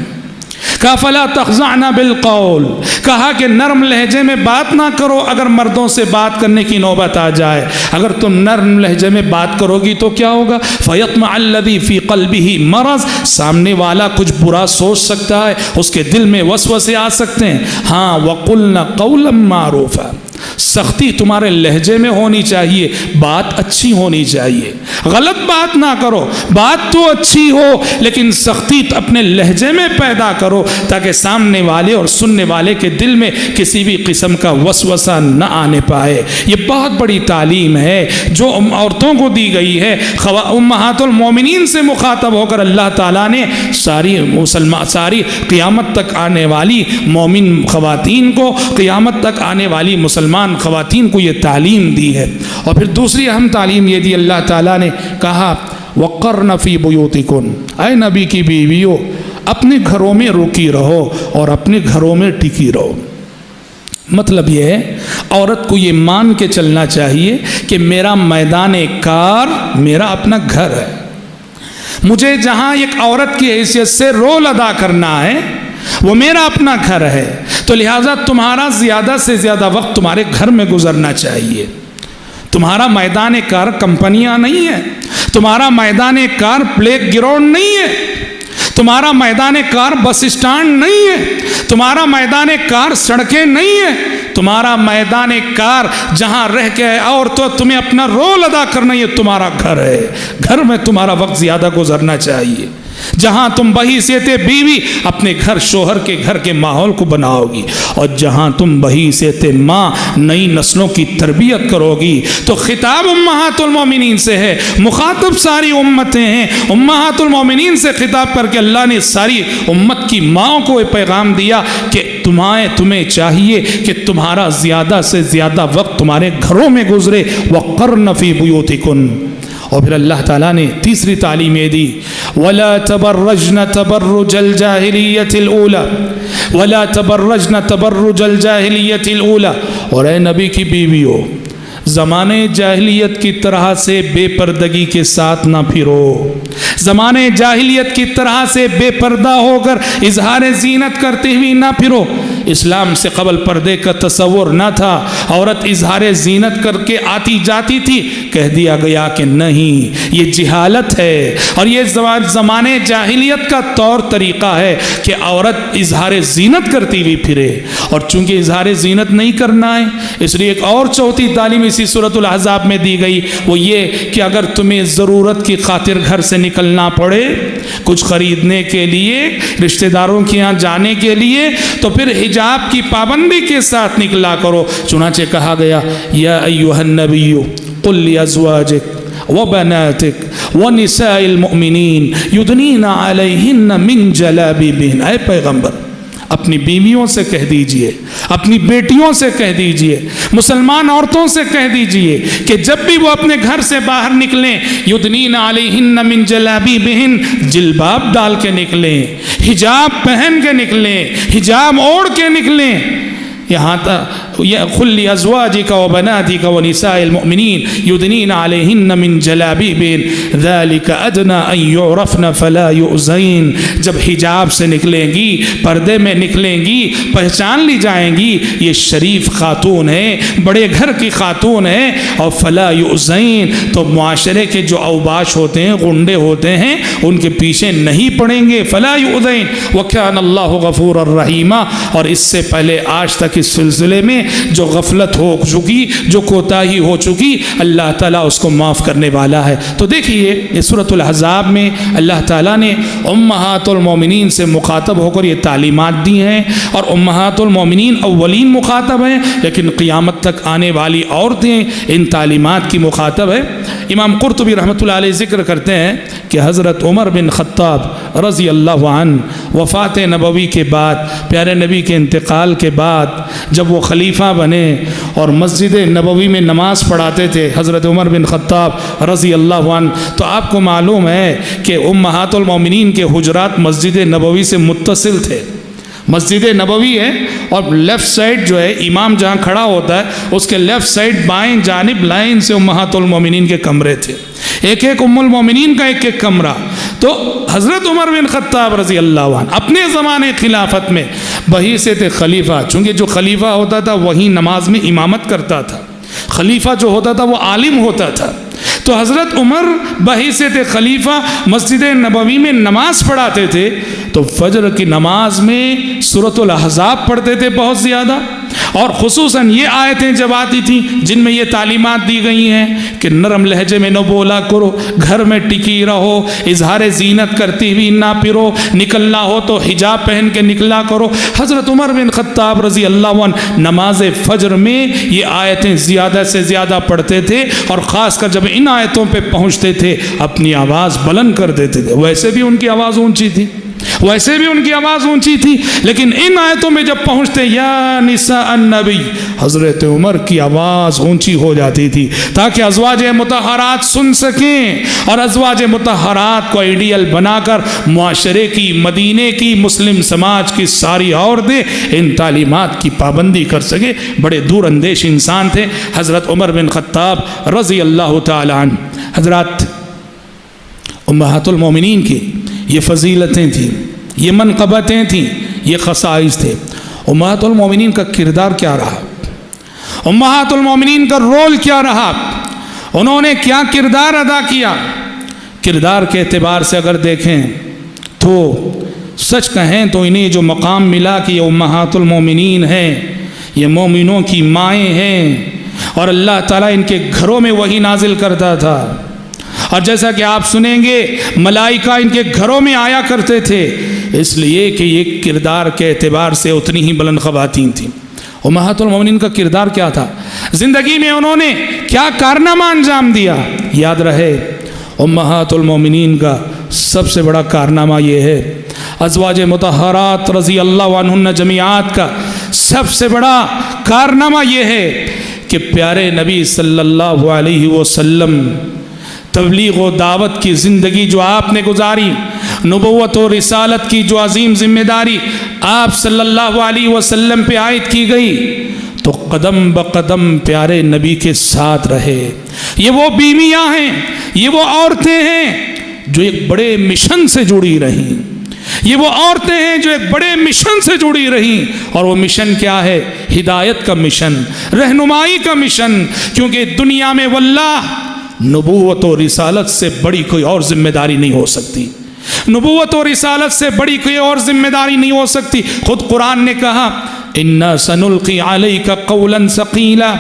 کہا فلا تخضعن بالقول، کہا کہ نرم لہجے میں بات نہ کرو اگر مردوں سے بات کرنے کی نوبت آ جائے۔ اگر تم نرم لہجے میں بات کرو گی تو کیا ہوگا؟ فیطمع الذی فی قلبہ مرض، سامنے والا کچھ برا سوچ سکتا ہے، اس کے دل میں وسوسے آ سکتے ہیں۔ ہاں وقلن قولا معروفا، سختی تمہارے لہجے میں ہونی چاہیے، بات اچھی ہونی چاہیے، غلط بات نہ کرو، بات تو اچھی ہو لیکن سختی اپنے لہجے میں پیدا کرو تاکہ سامنے والے اور سننے والے کے دل میں کسی بھی قسم کا وسوسہ نہ آنے پائے۔ یہ بہت بڑی تعلیم ہے جو عورتوں کو دی گئی ہے۔ امہات المومنین سے مخاطب ہو کر اللہ تعالیٰ نے ساری قیامت تک آنے والی مومن خواتین کو، قیامت تک آنے والی مسلمان خواتین کو یہ تعلیم دی ہے۔ اور پھر دوسری اہم تعلیم یہ دی، اللہ تعالیٰ نے کہا وَقَرْنَ فِي بُيُوتِكُنَّ، اے نبی کی بیویوں اپنے گھروں میں رکی رہو اور اپنے گھروں میں ٹکی رہو۔ مطلب یہ ہے عورت کو یہ مان کے چلنا چاہیے کہ میرا میدان کار میرا اپنا گھر ہے، مجھے جہاں ایک عورت کی حیثیت سے رول ادا کرنا ہے وہ میرا اپنا گھر ہے، تو لہٰذا تمہارا زیادہ سے زیادہ وقت تمہارے گھر میں گزرنا چاہیے۔ تمہارا میدان کار کمپنیاں نہیں ہے، تمہارا میدان کار پلے گراؤنڈ نہیں ہے، تمہارا میدان کار بس اسٹینڈ نہیں ہے، تمہارا میدان کار سڑکیں نہیں ہے، تمہارا میدان کار جہاں رہ کے اور تو تمہیں اپنا رول ادا کرنا یہ تمہارا گھر ہے۔ گھر میں تمہارا وقت زیادہ گزرنا چاہیے، جہاں تم بحیثیت بیوی اپنے گھر شوہر کے گھر کے ماحول کو بناؤ گی، اور جہاں تم بحیثیت ماں نئی نسلوں کی تربیت کرو گی۔ تو خطاب امہات المومنین سے ہے، مخاطب ساری امتیں ہیں، امہات المومنین سے خطاب کر کے اللہ نے ساری امت کی ماں کو یہ پیغام دیا کہ تمہیں چاہیے کہ تمہارا زیادہ سے زیادہ وقت تمہارے گھروں میں گزرے۔ وَقَرْنَ فِي بُيُوتِكُنَّ۔ اور پھر اللہ تعالیٰ نے تیسری تعلیم یہ دی وَلَا تَبَرَّجْنَ تَبَرُّجَ الْجَاهِلِيَّةِ الْأُولَى، وَلَا تَبَرَّجْنَ تَبَرُّجَ الْجَاهِلِيَّةِ الْأُولَى، اور اے نبی کی بیویوں زمانے جاہلیت کی طرح سے بے پردگی کے ساتھ نہ پھرو، زمانے جاہلیت کی طرح سے بے پردہ ہو کر اظہار زینت کرتے ہوئے نہ پھرو۔ اسلام سے قبل پردے کا تصور نہ تھا، عورت اظہار زینت کر کے آتی جاتی تھی، کہہ دیا گیا کہ نہیں یہ جہالت ہے، اور یہ زمانے جاہلیت کا طور طریقہ ہے کہ عورت اظہار زینت کرتی ہوئی پھرے، اور چونکہ اظہار زینت نہیں کرنا ہے اس لیے ایک اور چوتھی تعلیم اسی سورۃ الاحزاب میں دی گئی، وہ یہ کہ اگر تمہیں ضرورت کی خاطر گھر سے نکلنا پڑے کچھ خریدنے کے لیے، رشتہ داروں کے یہاں جانے کے لیے، تو پھر حجاب کی پابندی کے ساتھ نکلا کرو۔ چنانچہ کہا گیا یا ایھا النبی قل لازواجک وبناتک ونساء المؤمنین یدنین علیہن من جلابیبہن، اے پیغمبر اپنی بیویوں سے کہہ دیجئے، اپنی بیٹیوں سے کہہ دیجئے، مسلمان عورتوں سے کہہ دیجئے کہ جب بھی وہ اپنے گھر سے باہر نکلیں یدنین علیہن من جلابیبہن، جلباب ڈال کے نکلیں، حجاب پہن کے نکلیں، حجاب اوڑھ کے نکلیں۔ یہاں تک قل لازواجک وبناتک ونساء المؤمنین یدنین علیہن من جلابیبہن ذلک ادنی ان یعرفن فلا یؤذین، جب حجاب سے نکلیں گی، پردے میں نکلیں گی، پہچان لی جائیں گی یہ شریف خاتون ہے، بڑے گھر کی خاتون ہے، اور فلا یؤذین تو معاشرے کے جو اوباش ہوتے ہیں، غنڈے ہوتے ہیں، ان کے پیچھے نہیں پڑیں گے۔ فلا یؤذین وکان اللہ غفورا رحیما۔ اور اس سے پہلے آج تک اس سلسلے میں جو غفلت ہو چکی، جو کوتاہی ہو چکی، اللہ تعالیٰ اس کو معاف کرنے والا ہے۔ تو دیکھیے یہ سورۃ الاحزاب میں اللہ تعالیٰ نے امہات المومنین سے مخاطب ہو کر یہ تعلیمات دی ہیں، اور امہات المومنین اولین مخاطب ہیں، لیکن قیامت تک آنے والی عورتیں ان تعلیمات کی مخاطب ہے۔ امام قرطبی رحمۃ اللہ علیہ ذکر کرتے ہیں کہ حضرت عمر بن خطاب رضی اللہ عنہ وفات نبوی کے بعد، پیارے نبی کے انتقال کے بعد جب وہ خلیفہ بنے اور مسجد نبوی میں نماز پڑھاتے تھے حضرت عمر بن خطاب رضی اللہ عنہ، تو آپ کو معلوم ہے کہ امہات المومنین کے حجرات مسجد نبوی سے متصل تھے۔ مسجد نبوی ہے اور لیفٹ سائڈ جو ہے امام جہاں کھڑا ہوتا ہے اس کے لیفٹ سائڈ بائیں جانب لائن سے امہات المومنین کے کمرے تھے، ایک ایک ام المومنین کا ایک ایک کمرہ۔ تو حضرت عمر بن خطاب رضی اللہ عنہ اپنے زمانے خلافت میں بحیثیت خلیفہ، چونکہ جو خلیفہ ہوتا تھا وہی نماز میں امامت کرتا تھا، خلیفہ جو ہوتا تھا وہ عالم ہوتا تھا، تو حضرت عمر بحیثیت خلیفہ مسجد نبوی میں نماز پڑھاتے تھے، تو فجر کی نماز میں سورۃ الاحزاب پڑھتے تھے بہت زیادہ، اور خصوصاً یہ آیتیں جب آتی تھیں جن میں یہ تعلیمات دی گئی ہیں کہ نرم لہجے میں نہ بولا کرو، گھر میں ٹکی رہو، اظہار زینت کرتی ہوئی نہ پھرو، نکلنا ہو تو حجاب پہن کے نکلا کرو. حضرت عمر بن خطاب رضی اللہ عنہ نماز فجر میں یہ آیتیں زیادہ سے زیادہ پڑھتے تھے، اور خاص کر جب ان آیتوں پہ پہنچتے تھے اپنی آواز بلند کر دیتے تھے. ویسے بھی ان کی آواز اونچی تھی، لیکن ان آیتوں میں جب پہنچتے یا نساء النبی، حضرت عمر کی آواز اونچی ہو جاتی تھی تاکہ ازواج مطہرات سن سکیں، اور ازواج مطہرات کو آئیڈیل بنا کر معاشرے کی، مدینے کی، مسلم سماج کی ساری عورتیں ان تعلیمات کی پابندی کر سکیں. بڑے دور اندیش انسان تھے حضرت عمر بن خطاب رضی اللہ تعالی عنہ. حضرات، امہات المومنین کی یہ فضیلتیں تھیں، یہ منقبتیں تھیں، یہ خصائص تھے. امہات المومنین کا کردار کیا رہا؟ امہات المومنین کا رول کیا رہا؟ انہوں نے کیا کردار ادا کیا؟ کردار کے اعتبار سے اگر دیکھیں تو سچ کہیں تو انہیں جو مقام ملا کہ یہ امہات المومنین ہیں، یہ مومنوں کی مائیں ہیں، اور اللہ تعالیٰ ان کے گھروں میں وحی نازل کرتا تھا. اور جیسا کہ آپ سنیں گے ملائکہ ان کے گھروں میں آیا کرتے تھے، اس لیے کہ یہ کردار کے اعتبار سے اتنی ہی بلند خواتین تھیں. امہات المومنین کا کردار کیا تھا؟ زندگی میں انہوں نے کیا کارنامہ انجام دیا؟ یاد رہے امہات المومنین کا سب سے بڑا کارنامہ یہ ہے، ازواج مطہرات رضی اللہ عنہن جمیعات کا سب سے بڑا کارنامہ یہ ہے کہ پیارے نبی صلی اللہ علیہ وسلم تبلیغ و دعوت کی زندگی جو آپ نے گزاری، نبوت و رسالت کی جو عظیم ذمہ داری آپ صلی اللہ علیہ وسلم پہ عائد کی گئی، تو قدم بقدم پیارے نبی کے ساتھ رہے. یہ وہ بیویاں ہیں، یہ وہ عورتیں ہیں جو ایک بڑے مشن سے جڑی رہیں. یہ وہ عورتیں ہیں جو ایک بڑے مشن سے جڑی رہیں، اور وہ مشن کیا ہے؟ ہدایت کا مشن، رہنمائی کا مشن. کیونکہ دنیا میں واللہ نبوت و رسالت سے بڑی کوئی اور ذمہ داری نہیں ہو سکتی. نبوت و رسالت سے بڑی کوئی اور ذمہ داری نہیں ہو سکتی. خود قرآن نے کہا اِنَّا سَنُلْقِي عَلَيْكَ قَوْلًا ثَقِيلًا،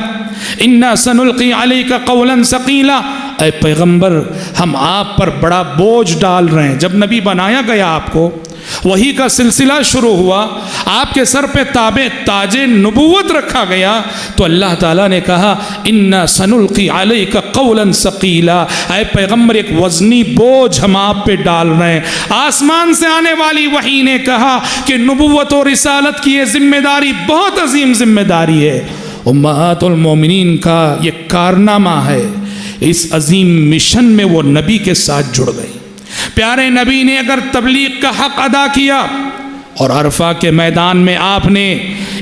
اِنَّا سَنُلْقِي عَلَيْكَ قَوْلًا ثَقِيلًا. اے پیغمبر، ہم آپ پر بڑا بوجھ ڈال رہے ہیں. جب نبی بنایا گیا آپ کو، وحی کا سلسلہ شروع ہوا، آپ کے سر پہ تاج نبوت رکھا گیا، تو اللہ تعالیٰ نے کہا اِنَّا سَنُلْقِي عَلَيْكَ قَوْلًا ثَقِيلًا، اے پیغمبر ایک وزنی بوجھ ہم آپ پہ ڈال رہے ہیں. آسمان سے آنے والی وحی نے کہا کہ نبوت و رسالت کی یہ ذمہ داری بہت عظیم ذمہ داری ہے. امہات المومنین کا یہ کارنامہ ہے، اس عظیم مشن میں وہ نبی کے ساتھ جڑ گئی. پیارے نبی نے اگر تبلیغ کا حق ادا کیا، اور عرفہ کے میدان میں آپ نے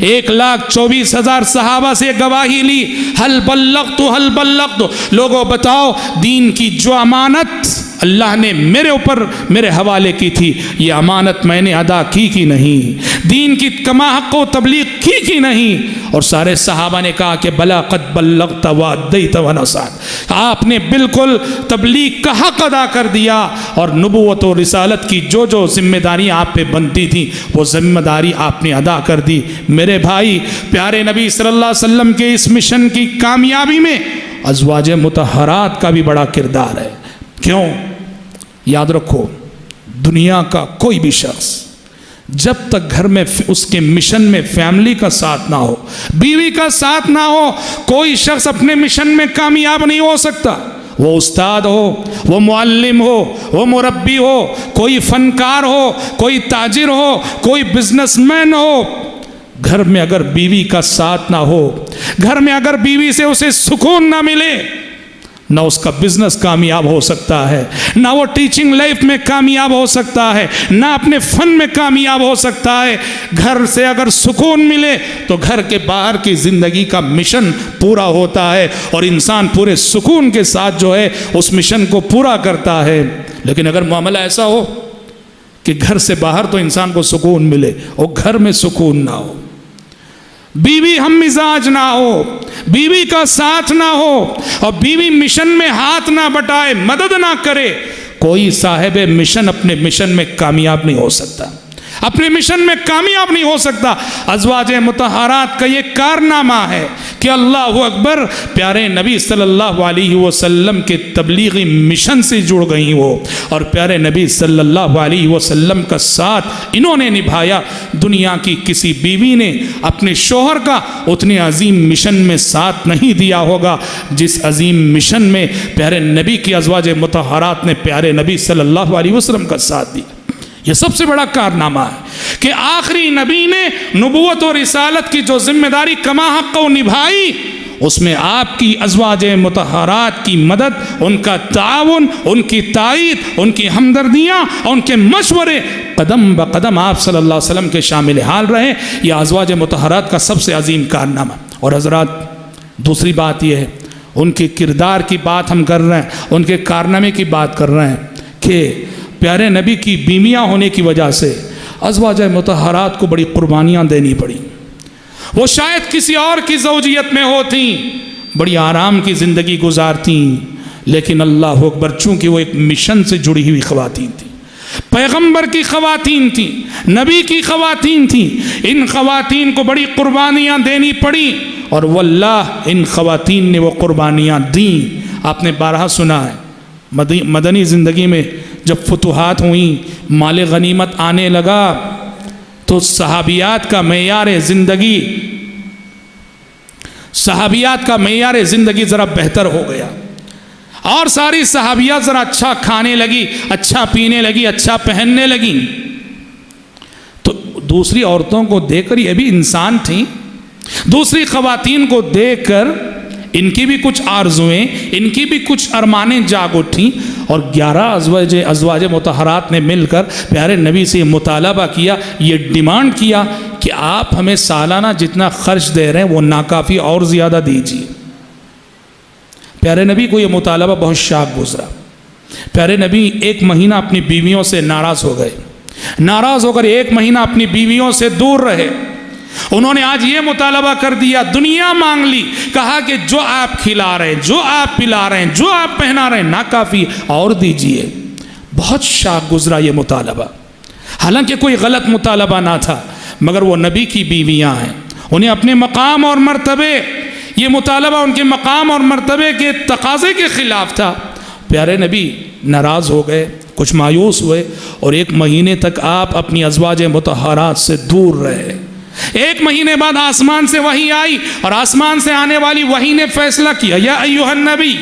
1,24,000 صحابہ سے گواہی لی، حل بلغت، لوگوں بتاؤ دین کی جو امانت اللہ نے میرے اوپر میرے حوالے کی تھی، یہ امانت میں نے ادا کی کہ نہیں؟ دین کی کما حق و تبلیغ کی نہیں؟ اور سارے صحابہ نے کہا کہ بلا قد بلغت وادیت ونصحت، آپ نے بالکل تبلیغ کا حق ادا کر دیا، اور نبوت و رسالت کی جو جو ذمہ داری آپ پہ بنتی تھی وہ ذمہ داری آپ نے ادا کر دی. میرے بھائی، پیارے نبی صلی اللہ علیہ وسلم کے اس مشن کی کامیابی میں ازواج مطہرات کا بھی بڑا کردار ہے. کیوں؟ یاد رکھو، دنیا کا کوئی بھی شخص جب تک گھر میں اس کے مشن میں فیملی کا ساتھ نہ ہو، بیوی کا ساتھ نہ ہو، کوئی شخص اپنے مشن میں کامیاب نہیں ہو سکتا. وہ استاد ہو، وہ معلم ہو، وہ مربی ہو، کوئی فنکار ہو، کوئی تاجر ہو، کوئی بزنس مین ہو، گھر میں اگر بیوی کا ساتھ نہ ہو، گھر میں اگر بیوی سے اسے سکون نہ ملے، نہ اس کا بزنس کامیاب ہو سکتا ہے، نہ وہ ٹیچنگ لائف میں کامیاب ہو سکتا ہے، نہ اپنے فن میں کامیاب ہو سکتا ہے. گھر سے اگر سکون ملے تو گھر کے باہر کی زندگی کا مشن پورا ہوتا ہے، اور انسان پورے سکون کے ساتھ جو ہے اس مشن کو پورا کرتا ہے. لیکن اگر معاملہ ایسا ہو کہ گھر سے باہر تو انسان کو سکون ملے اور گھر میں سکون نہ ہو، بیوی ہم مزاج نہ ہو، بیوی کا ساتھ نہ ہو، اور بیوی مشن میں ہاتھ نہ بٹائے، مدد نہ کرے، کوئی صاحب مشن اپنے مشن میں کامیاب نہیں ہو سکتا. اپنے مشن میں کامیاب نہیں ہو سکتا۔ ازواج مطہرات کا یہ کارنامہ ہے کہ اللہ اکبر، پیارے نبی صلی اللہ علیہ وسلم کے تبلیغی مشن سے جڑ گئی وہ، اور پیارے نبی صلی اللہ علیہ وسلم کا ساتھ انہوں نے نبھایا۔ دنیا کی کسی بیوی نے اپنے شوہر کا اتنے عظیم مشن میں ساتھ نہیں دیا ہوگا جس عظیم مشن میں پیارے نبی کی ازواج مطہرات نے پیارے نبی صلی اللہ علیہ وسلم کا ساتھ دیا۔ یہ سب سے بڑا کارنامہ ہے کہ آخری نبی نے نبوت اور رسالت کی جو ذمہ داری کما حق کو نبھائی، اس میں آپ کی ازواج مطہرات کی مدد، ان کا تعاون، ان کی تائید، ان کی ہمدردیاں، ان کے مشورے قدم بقدم آپ صلی اللہ علیہ وسلم کے شامل حال رہے۔ یہ ازواج مطہرات کا سب سے عظیم کارنامہ۔ اور حضرات، دوسری بات یہ ہے، ان کے کردار کی بات ہم کر رہے ہیں، ان کے کارنامے کی بات کر رہے ہیں کہ پیارے نبی کی بیویاں ہونے کی وجہ سے ازواج مطہرات کو بڑی قربانیاں دینی پڑی۔ وہ شاید کسی اور کی زوجیت میں ہوتیں، بڑی آرام کی زندگی گزارتیں، لیکن اللہ اکبر، چونکہ وہ ایک مشن سے جڑی ہوئی خواتین تھیں، پیغمبر کی خواتین تھیں، نبی کی خواتین تھیں، ان خواتین کو بڑی قربانیاں دینی پڑی، اور واللہ ان خواتین نے وہ قربانیاں دیں۔ آپ نے بارہا سنا ہے، مدنی زندگی میں جب فتوحات ہوئیں، مال غنیمت آنے لگا، تو صحابیات کا معیار زندگی ذرا بہتر ہو گیا، اور ساری صحابیات ذرا اچھا کھانے لگی، اچھا پینے لگی، اچھا پہننے لگی۔ تو دوسری عورتوں کو دیکھ کر، یہ بھی انسان تھیں، دوسری خواتین کو دیکھ کر ان کی بھی کچھ آرزویں، ان کی بھی کچھ ارمانیں جاگ اٹھیں، اور 11 ازواج مطہرات نے مل کر پیارے نبی سے مطالبہ کیا، یہ ڈیمانڈ کیا کہ آپ ہمیں سالانہ جتنا خرچ دے رہے ہیں وہ ناکافی، اور زیادہ دیجیے۔ پیارے نبی کو یہ مطالبہ بہت شاق گزرا۔ پیارے نبی 1 مہینہ اپنی بیویوں سے ناراض ہو گئے، ناراض ہو کر 1 مہینہ اپنی بیویوں سے دور رہے۔ انہوں نے آج یہ مطالبہ کر دیا، دنیا مانگ لی، کہا کہ جو آپ کھلا رہے ہیں، جو آپ پلا رہے ہیں، جو آپ پہنا رہے ہیں ناکافی، اور دیجئے۔ بہت شاق گزرا یہ مطالبہ، حالانکہ کوئی غلط مطالبہ نہ تھا، مگر وہ نبی کی بیویاں ہیں، انہیں اپنے مقام اور مرتبے، یہ مطالبہ ان کے مقام اور مرتبے کے تقاضے کے خلاف تھا۔ پیارے نبی ناراض ہو گئے، کچھ مایوس ہوئے، اور 1 مہینے تک آپ اپنی ازواج مطہرات سے دور رہے۔ 1 مہینے بعد آسمان سے وحی آئی، اور آسمان سے آنے والی وحی نے فیصلہ کیا، یا ایھا النبی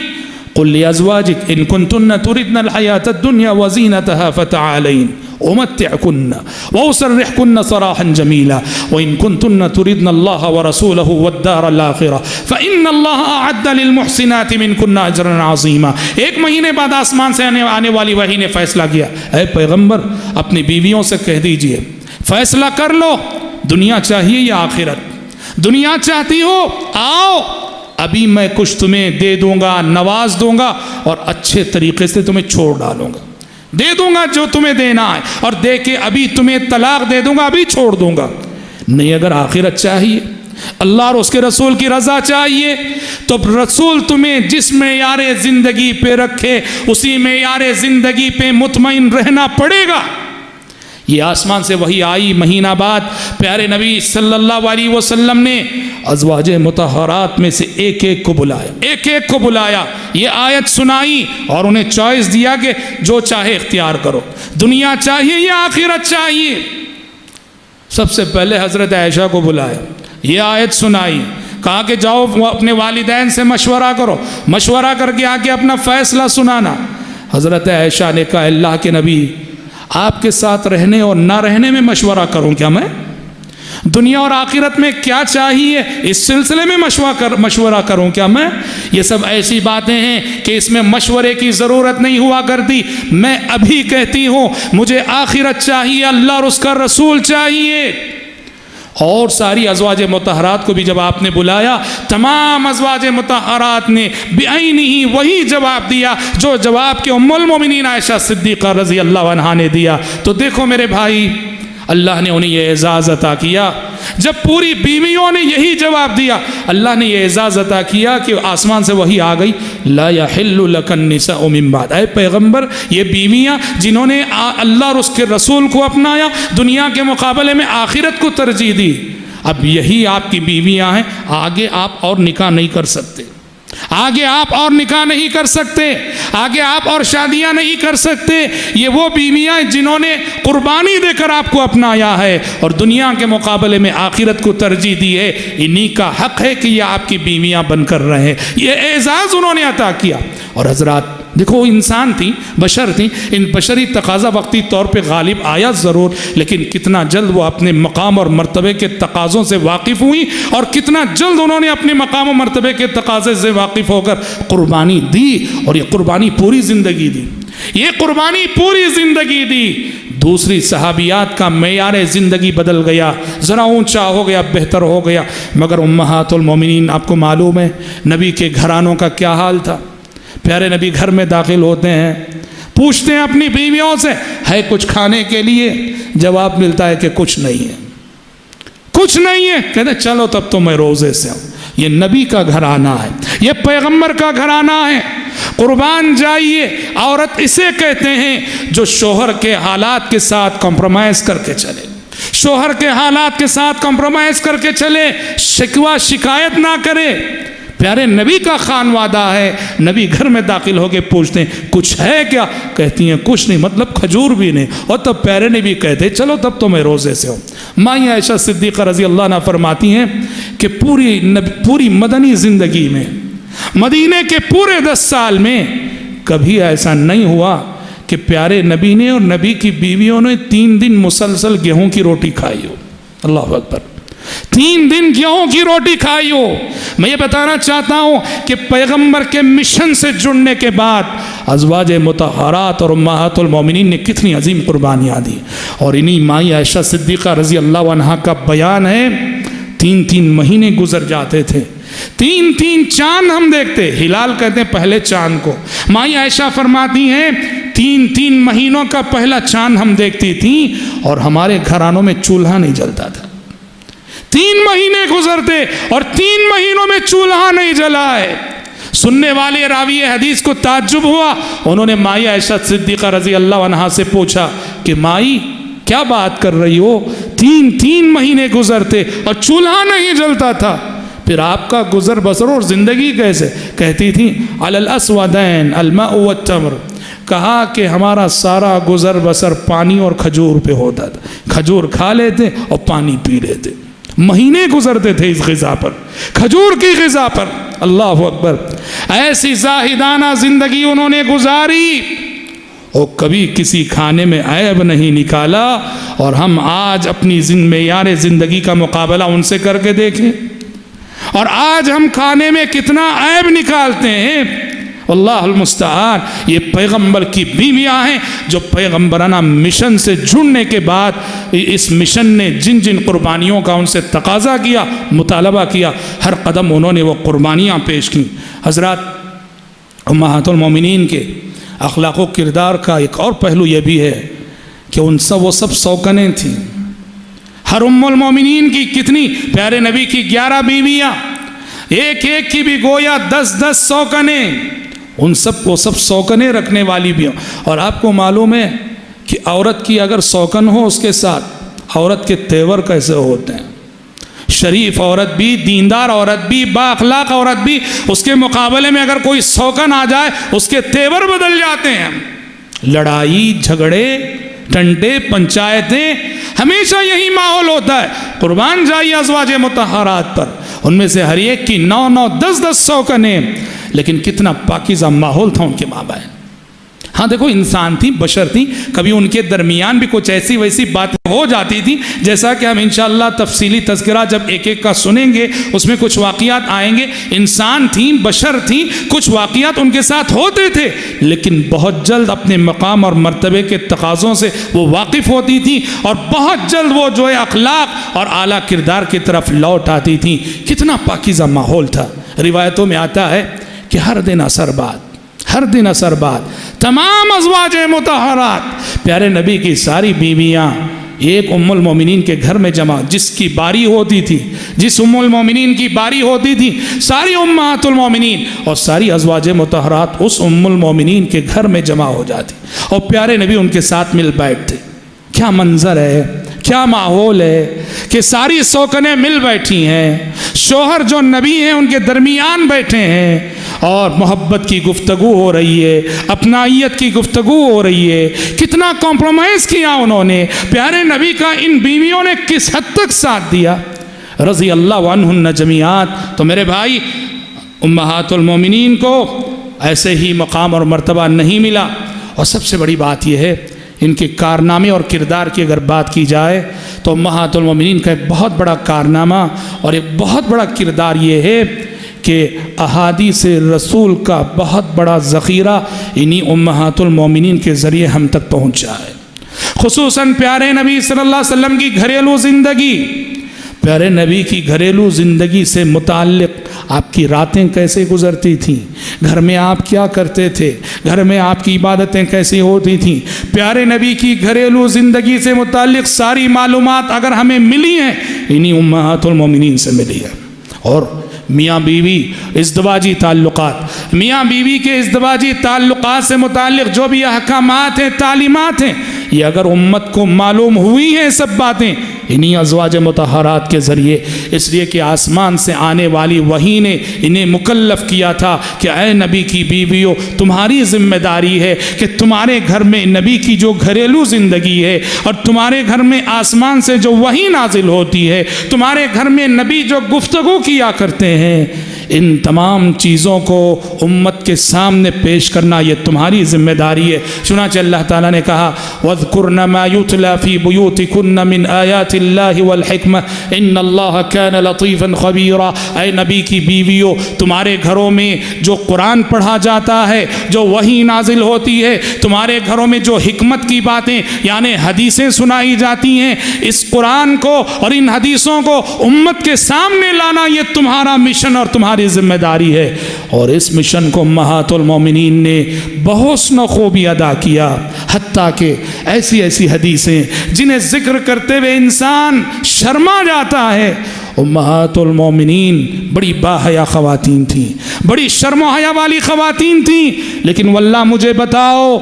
قل لازواجک ان کنتن تردن الحیاۃ الدنیا وزینتها فتعالین امتعکن واسرحکن سراحا جمیلا وان کنتن تردن اللہ ورسولہ والدار الآخرہ فإن اللہ اعد للمحسنات منکن اجرا عظیما۔ 1 مہینے بعد آسمان سے آنے والی وحی نے فیصلہ کیا، اے پیغمبر اپنی بیویوں سے کہہ دیجئے، فیصلہ کر لو، دنیا چاہیے یا آخرت؟ دنیا چاہتی ہو، آؤ، ابھی میں کچھ تمہیں دے دوں گا، نواز دوں گا، اور اچھے طریقے سے تمہیں چھوڑ ڈالوں گا، دے دوں گا جو تمہیں دینا ہے، اور دے کے ابھی تمہیں طلاق دے دوں گا، ابھی چھوڑ دوں گا۔ نہیں، اگر آخرت چاہیے، اللہ اور اس کے رسول کی رضا چاہیے، تو رسول تمہیں جس معیار زندگی پہ رکھے اسی معیار زندگی پہ مطمئن رہنا پڑے گا۔ یہ آسمان سے وحی آئی، مہینہ بعد پیارے نبی صلی اللہ علیہ وسلم نے ازواج مطہرات میں سے ایک ایک کو بلایا، یہ آیت سنائی، اور انہیں چوائس دیا کہ جو چاہے اختیار کرو، دنیا چاہیے یا آخرت چاہیے۔ سب سے پہلے حضرت عائشہ کو بلایا، یہ آیت سنائی، کہا کہ جاؤ اپنے والدین سے مشورہ کرو، مشورہ کر کے آ کے اپنا فیصلہ سنانا۔ حضرت عائشہ نے کہا، اللہ کے نبی، آپ کے ساتھ رہنے اور نہ رہنے میں مشورہ کروں کیا میں؟ دنیا اور آخرت میں کیا چاہیے اس سلسلے میں مشورہ کروں کیا میں؟ یہ سب ایسی باتیں ہیں کہ اس میں مشورے کی ضرورت نہیں ہوا کرتی۔ میں ابھی کہتی ہوں مجھے آخرت چاہیے، اللہ اور اس کا رسول چاہیے۔ اور ساری ازواج مطہرات کو بھی جب آپ نے بلایا، تمام ازواج مطہرات نے بعینہ وہی جواب دیا جو جواب کہ ام المومنین عائشہ صدیقہ رضی اللہ عنہا نے دیا۔ تو دیکھو میرے بھائی، اللہ نے انہیں یہ اعزاز عطا کیا. جب پوری بیویوں نے یہی جواب دیا, اللہ نے یہ اعزاز عطا کیا کہ آسمان سے وحی آ گئی, لا یحل لک النساء من بعد. اے پیغمبر, یہ بیویاں جنہوں نے اللہ اور اس کے رسول کو اپنایا, دنیا کے مقابلے میں آخرت کو ترجیح دی, اب یہی آپ کی بیویاں ہیں. آگے آپ اور نکاح نہیں کر سکتے, آگے آپ اور نکاح نہیں کر سکتے, آگے آپ اور شادیاں نہیں کر سکتے. یہ وہ بیویاں جنہوں نے قربانی دے کر آپ کو اپنایا ہے اور دنیا کے مقابلے میں آخرت کو ترجیح دی ہے. انہی کا حق ہے کہ یہ آپ کی بیویاں بن کر رہے. یہ اعزاز انہوں نے عطا کیا. اور حضرات دیکھو, انسان تھی, بشر تھی, ان بشری تقاضا وقتی طور پہ غالب آیا ضرور, لیکن کتنا جلد وہ اپنے مقام اور مرتبے کے تقاضوں سے واقف ہوئی اور کتنا جلد انہوں نے اپنے مقام و مرتبے کے تقاضے سے واقف ہو کر قربانی دی. اور یہ قربانی پوری زندگی دی, یہ قربانی پوری زندگی دی. دوسری صحابیات کا معیار زندگی بدل گیا, ذرا اونچا ہو گیا, بہتر ہو گیا. مگر امہات المومنین, آپ کو معلوم ہے نبی کے گھرانوں کا کیا حال تھا. پیارے نبی گھر میں داخل ہوتے ہیں, پوچھتے ہیں اپنی بیویوں سے, ہے کچھ کھانے کے لیے؟ جواب ملتا ہے کہ کچھ نہیں ہے, کچھ نہیں ہے. کہتے ہیں چلو تب تو میں روزے سے ہوں. یہ نبی کا گھرانہ ہے, یہ پیغمبر کا گھرانہ ہے. قربان جائیے. عورت اسے کہتے ہیں جو شوہر کے حالات کے ساتھ کمپرومائز کر کے چلے, شوہر کے حالات کے ساتھ کمپرومائز کر کے چلے, شکوہ شکایت نہ کرے. پیارے نبی کا خانوادہ ہے, نبی گھر میں داخل ہو کے پوچھتے ہیں کچھ ہے کیا؟ کہتی ہیں کچھ نہیں, مطلب کھجور بھی نہیں. اور تب پیارے نبی کہتے چلو تب تو میں روزے سے ہوں. ماں عائشہ صدیقہ رضی اللہ عنہا فرماتی ہیں کہ پوری مدنی زندگی میں, مدینے کے پورے 10 سال میں کبھی ایسا نہیں ہوا کہ پیارے نبی نے اور نبی کی بیویوں نے 3 دن مسلسل گیہوں کی روٹی کھائی ہو. اللہ اکبر, 3 دن گیہوں کی روٹی کھائی ہو. میں یہ بتانا چاہتا ہوں کہ پیغمبر کے مشن سے جڑنے کے بعد ازواج مطہرات اور امہات المومنین نے کتنی عظیم قربانیاں دی. اور انہی مائی عائشہ صدیقہ رضی اللہ عنہا کا بیان ہے, 3 مہینے گزر جاتے تھے, 3 چاند ہم دیکھتے. ہلال کہتے ہیں پہلے چاند کو. مائی عائشہ فرماتی ہیں 3 مہینوں کا پہلا چاند ہم دیکھتی تھیں اور ہمارے گھرانوں میں چولہا نہیں جلتا تھا. 3 مہینے گزرتے اور 3 مہینوں میں چولہا نہیں جلا ہے. سننے والے راوی حدیث کو تعجب ہوا. انہوں نے مائی عائشہ صدیقہ رضی اللہ عنہا سے پوچھا کہ مائی کیا بات کر رہی ہو, 3 مہینے گزرتے اور چولہا نہیں جلتا تھا, پھر آپ کا گزر بسر اور زندگی کیسے؟ کہتی تھی علی الاسودین الماء والتمر. کہا کہ ہمارا سارا گزر بسر پانی اور کھجور پہ ہوتا تھا, کھجور کھا لیتے اور پانی پی لیتے. مہینے گزرتے تھے اس غذا پر, کھجور کی غذا پر. اللہ اکبر. ایسی زاہدانہ زندگی انہوں نے گزاری اور کبھی کسی کھانے میں عیب نہیں نکالا. اور ہم آج اپنی معیار زندگی کا مقابلہ ان سے کر کے دیکھیں, اور آج ہم کھانے میں کتنا عیب نکالتے ہیں. اللہ المستعان. یہ پیغمبر کی بیویاں ہیں جو پیغمبرانہ مشن سے جڑنے کے بعد اس مشن نے جن قربانیوں کا ان سے تقاضا کیا, مطالبہ کیا, ہر قدم انہوں نے وہ قربانیاں پیش کی. حضرات, امہات المومنین کے اخلاق و کردار کا ایک اور پہلو یہ بھی ہے کہ وہ سب سوکنیں تھیں. ہر ام المومنین کی کتنی, پیارے نبی کی 11 بیویاں, ایک کی بھی گویا 10 سوکنیں. ان سب کو سب سوکنیں رکھنے والی بھی. اور آپ کو معلوم ہے کہ عورت کی اگر سوکن ہو, اس کے ساتھ عورت کے تیور کیسے ہوتے ہیں. شریف عورت بھی, دیندار عورت بھی, با اخلاق عورت بھی, اس کے مقابلے میں اگر کوئی سوکن آ جائے اس کے تیور بدل جاتے ہیں. لڑائی جھگڑے ٹنٹے پنچایتیں, ہمیشہ یہی ماحول ہوتا ہے. قربان جائیے ازواج مطہرات پر, ان میں سے ہر ایک کی 9 10 سوکنیں, لیکن کتنا پاکیزہ ماحول تھا ان کے مابین. ہاں دیکھو, انسان تھی, بشر تھی, کبھی ان کے درمیان بھی کچھ ایسی ویسی باتیں ہو جاتی تھی, جیسا کہ ہم انشاءاللہ تفصیلی تذکرہ جب ایک کا سنیں گے اس میں کچھ واقعات آئیں گے. انسان تھیں, بشر تھیں, کچھ واقعات ان کے ساتھ ہوتے تھے, لیکن بہت جلد اپنے مقام اور مرتبے کے تقاضوں سے وہ واقف ہوتی تھیں اور بہت جلد وہ جو ہے اخلاق اور اعلیٰ کردار کی طرف لوٹ آتی تھیں. کتنا پاکیزہ ماحول تھا. روایتوں میں آتا ہے کہ ہر دن اثر بعد تمام ازواج مطہرات, پیارے نبی کی ساری بیویاں ایک ام المومنین کے گھر میں جمع، جس کی باری ہوتی تھی، جس ام المومنین کی باری ہوتی تھی، ساری امہات المومنین اور ساری ازواج مطہرات اس ام المومنین کے گھر میں جمع ہو جاتی اور پیارے نبی ان کے ساتھ مل بیٹھتے۔ کیا منظر ہے، کیا ماحول ہے کہ ساری سوکنیں مل بیٹھی ہیں، شوہر جو نبی ہیں ان کے درمیان بیٹھے ہیں اور محبت کی گفتگو ہو رہی ہے، اپنائیت کی گفتگو ہو رہی ہے۔ کتنا کمپرومائز کیا انہوں نے، پیارے نبی کا ان بیویوں نے کس حد تک ساتھ دیا، رضی اللہ عنہن جمیعات۔ تو میرے بھائی، امہات المومنین کو ایسے ہی مقام اور مرتبہ نہیں ملا، اور سب سے بڑی بات یہ ہے ان کے کارنامے اور کردار کی اگر بات کی جائے تو امہات المومنین کا ایک بہت بڑا کارنامہ اور ایک بہت بڑا کردار یہ ہے کہ احادیث رسول کا بہت بڑا ذخیرہ انہی امہات المومنین کے ذریعے ہم تک پہنچا ہے۔ خصوصاً پیارے نبی صلی اللہ علیہ وسلم کی گھریلو زندگی، پیارے نبی کی گھریلو زندگی سے متعلق آپ کی راتیں کیسے گزرتی تھیں، گھر میں آپ کیا کرتے تھے، گھر میں آپ کی عبادتیں کیسی ہوتی تھیں، پیارے نبی کی گھریلو زندگی سے متعلق ساری معلومات اگر ہمیں ملی ہیں انہی امہات المومنین سے ملی ہے۔ اور میاں بیوی ازدواجی تعلقات، میاں بیوی کے ازدواجی تعلقات سے متعلق جو بھی احکامات ہیں، تعلیمات ہیں، یہ اگر امت کو معلوم ہوئی ہیں سب باتیں انہی ازواج مطہرات کے ذریعے، اس لیے کہ آسمان سے آنے والی وحی نے انہیں مکلف کیا تھا کہ اے نبی کی بیویوں، تمہاری ذمہ داری ہے کہ تمہارے گھر میں نبی کی جو گھریلو زندگی ہے اور تمہارے گھر میں آسمان سے جو وحی نازل ہوتی ہے، تمہارے گھر میں نبی جو گفتگو کیا کرتے ہیں، ان تمام چیزوں کو امت کے سامنے پیش کرنا یہ تمہاری ذمہ داری ہے۔ چنانچہ اللہ تعالیٰ نے کہا وَاذْكُرْنَ مَا يُتْلَى فِي بُيُوتِكُنَّ مِنْ آيَاتِ اللَّهِ وَالْحِكْمَةِ إِنَّ اللَّهَ كَانَ لَطِيفًا خَبِيرًا۔ اے نبی کی بیویوں، تمہارے گھروں میں جو قرآن پڑھا جاتا ہے، جو وحی نازل ہوتی ہے، تمہارے گھروں میں جو حکمت کی باتیں یعنی حدیثیں سنائی جاتی ہیں، اس قرآن کو اور ان حدیثوں کو امت کے سامنے لانا یہ تمہارا مشن اور تمہاری ذمہ داری ہے۔ اور اس مشن کو امہات المومنین نے بحسن خوبی ادا کیا، حتیٰ کہ ایسی ایسی حدیثیں جنہیں ذکر کرتے ہوئے انسان شرما جاتا ہے۔ امہات المومنین بڑی باحیا خواتین تھیں، بڑی شرم و حیا والی خواتین تھیں، لیکن واللہ مجھے بتاؤ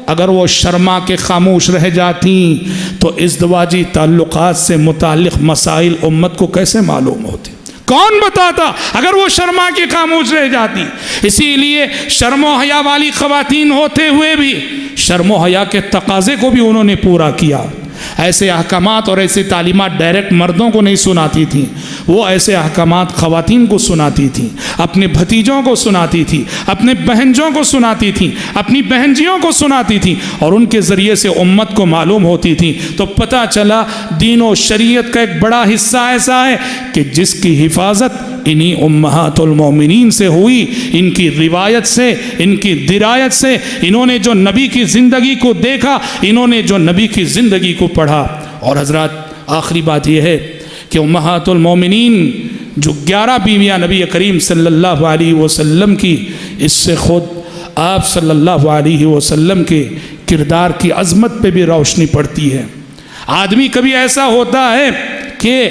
اگر وہ شرما کے خاموش رہ جاتی تو ازدواجی تعلقات سے متعلق مسائل امت کو کیسے معلوم ہوتے؟ کون بتاتا اگر وہ شرما کے خاموش رہ جاتی؟ اسی لیے شرم و حیا والی خواتین ہوتے ہوئے بھی شرم و حیا کے تقاضے کو بھی انہوں نے پورا کیا۔ ایسے احکامات اور ایسے تعلیمات ڈائریکٹ مردوں کو نہیں سناتی تھیں، وہ ایسے احکامات خواتین کو سناتی تھیں، اپنے بھتیجوں کو سناتی تھیں، اپنے بہنجوں کو سناتی تھیں، اپنی بہنجیوں کو سناتی تھیں، اور ان کے ذریعے سے امت کو معلوم ہوتی تھیں۔ تو پتہ چلا دین و شریعت کا ایک بڑا حصہ ایسا ہے کہ جس کی حفاظت انہی امہات المومنین سے ہوئی، ان کی روایت سے، ان کی درایت سے، انہوں نے جو نبی کی زندگی کو دیکھا، انہوں نے جو نبی کی زندگی کو پڑھا۔ اور حضرات آخری بات یہ ہے کہ امہات المومنین جو 11 بیویاں نبی کریم صلی اللہ علیہ وسلم کی، اس سے خود آپ صلی اللہ علیہ وسلم کے کردار کی عظمت پہ بھی روشنی پڑتی ہے۔ آدمی کبھی ایسا ہوتا ہے کہ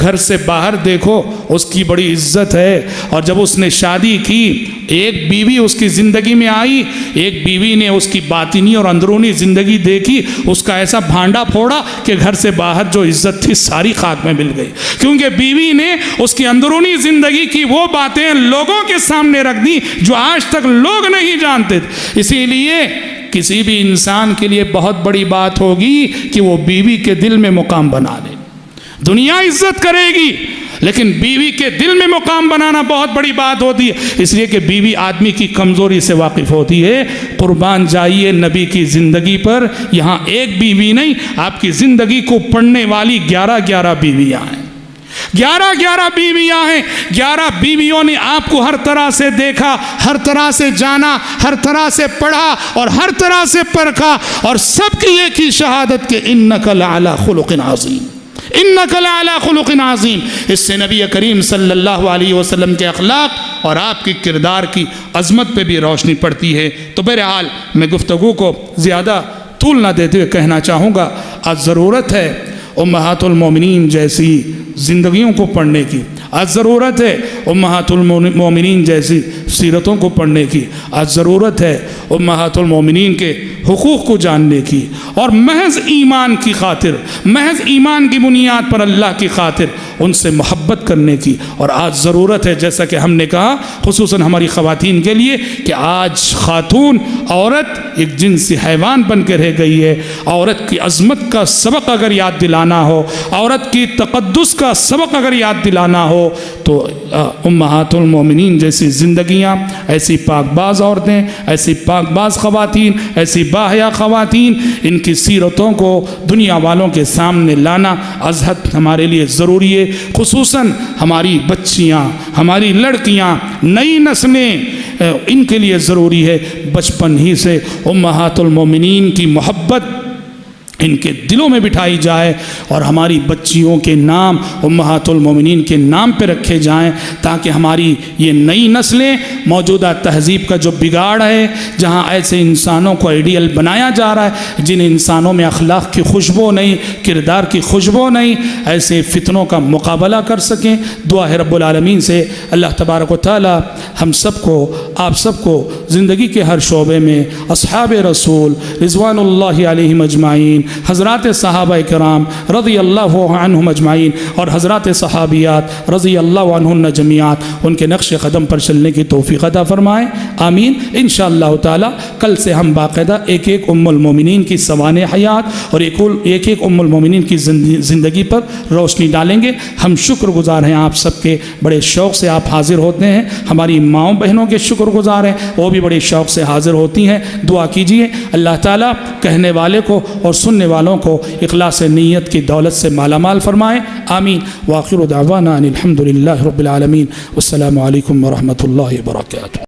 گھر سے باہر دیکھو اس کی بڑی عزت ہے، اور جب اس نے شادی کی ایک بیوی اس کی زندگی میں آئی، ایک بیوی نے اس کی باطنی اور اندرونی زندگی دیکھی، اس کا ایسا بھانڈا پھوڑا کہ گھر سے باہر جو عزت تھی ساری خاک میں مل گئی، کیونکہ بیوی نے اس کی اندرونی زندگی کی وہ باتیں لوگوں کے سامنے رکھ دی جو آج تک لوگ نہیں جانتے تھے۔ اسی لیے کسی بھی انسان کے لیے بہت بڑی بات ہوگی کہ وہ بیوی کے دل میں مقام بنا لے۔ دنیا عزت کرے گی لیکن بیوی کے دل میں مقام بنانا بہت بڑی بات ہوتی ہے، اس لیے کہ بیوی آدمی کی کمزوری سے واقف ہوتی ہے۔ قربان جائیے نبی کی زندگی پر، یہاں ایک بیوی نہیں، آپ کی زندگی کو پڑھنے والی 11 بیویاں ہیں، 11 بیویاں ہیں۔ 11 بیویوں نے آپ کو ہر طرح سے دیکھا، ہر طرح سے جانا، ہر طرح سے پڑھا اور ہر طرح سے پرکھا، اور سب کی ایک ہی شہادت کہ انک لعلی خلق عظیم، انک لعلی خلق عظیم۔ اس سے نبی کریم صلی اللہ علیہ وسلم کے اخلاق اور آپ کی کردار کی عظمت پہ بھی روشنی پڑتی ہے۔ تو بہرحال میں گفتگو کو زیادہ طول نہ دیتے ہوئے کہنا چاہوں گا، آج ضرورت ہے امہات المومنین جیسی زندگیوں کو پڑھنے کی، آج ضرورت ہے امہات المومنین جیسی سیرتوں کو پڑھنے کی، آج ضرورت ہے امہات المومنین کے حقوق کو جاننے کی، اور محض ایمان کی خاطر، محض ایمان کی بنیاد پر اللہ کی خاطر ان سے محبت کرنے کی۔ اور آج ضرورت ہے، جیسا کہ ہم نے کہا خصوصاً ہماری خواتین کے لیے، کہ آج خاتون عورت ایک جنسی حیوان بن کے رہ گئی ہے۔ عورت کی عظمت کا سبق اگر یاد دلانا ہو، عورت کی تقدس کا سبق اگر یاد دلانا ہو، تو امہات المومنین جیسی زندگیاں، ایسی پاک باز عورتیں، ایسی پاک باز خواتین، ایسی باحیا خواتین، ان کی سیرتوں کو دنیا والوں کے سامنے لانا از حد ہمارے لیے ضروری ہے۔ خصوصاً ہماری بچیاں، ہماری لڑکیاں، نئی نسلیں، ان کے لیے ضروری ہے بچپن ہی سے امہات المومنین کی محبت ان کے دلوں میں بٹھائی جائے، اور ہماری بچیوں کے نام امہات المومنین کے نام پہ رکھے جائیں، تاکہ ہماری یہ نئی نسلیں موجودہ تہذیب کا جو بگاڑ ہے، جہاں ایسے انسانوں کو آئیڈیل بنایا جا رہا ہے جن انسانوں میں اخلاق کی خوشبو نہیں، کردار کی خوشبو نہیں، ایسے فتنوں کا مقابلہ کر سکیں۔ دعا ہے رب العالمین سے اللہ تبارک و تعالی ہم سب کو، آپ سب کو زندگی کے ہر شعبے میں اصحاب رسول رضوان اللہ علیہم اجمعین، حضرات صحابہ کرام رضی اللہ عنہم اجمعین، اور حضرات صحابیات رضی اللہ عنہن جمیعات، ان کے نقش قدم پر چلنے کی توفیق عطا فرمائیں، آمین۔ انشاءاللہ تعالی کل سے ہم باقاعدہ ایک ایک ام المومنین کی سوانح حیات اور ایک ایک ام المومنین کی زندگی پر روشنی ڈالیں گے۔ ہم شکر گزار ہیں آپ سب کے، بڑے شوق سے آپ حاضر ہوتے ہیں، ہماری ماؤں بہنوں کے شکر گزار ہیں، وہ بھی بڑے شوق سے حاضر ہوتی ہیں۔ دعا کیجئے اللہ تعالیٰ کہنے والے کو اور سننے والوں کو اخلاص نیت کی دولت سے مالا مال فرمائے، آمین۔ وآخر دعوانا ان الحمد للہ رب العالمین، والسلام علیکم ورحمۃ اللہ وبرکاتہ۔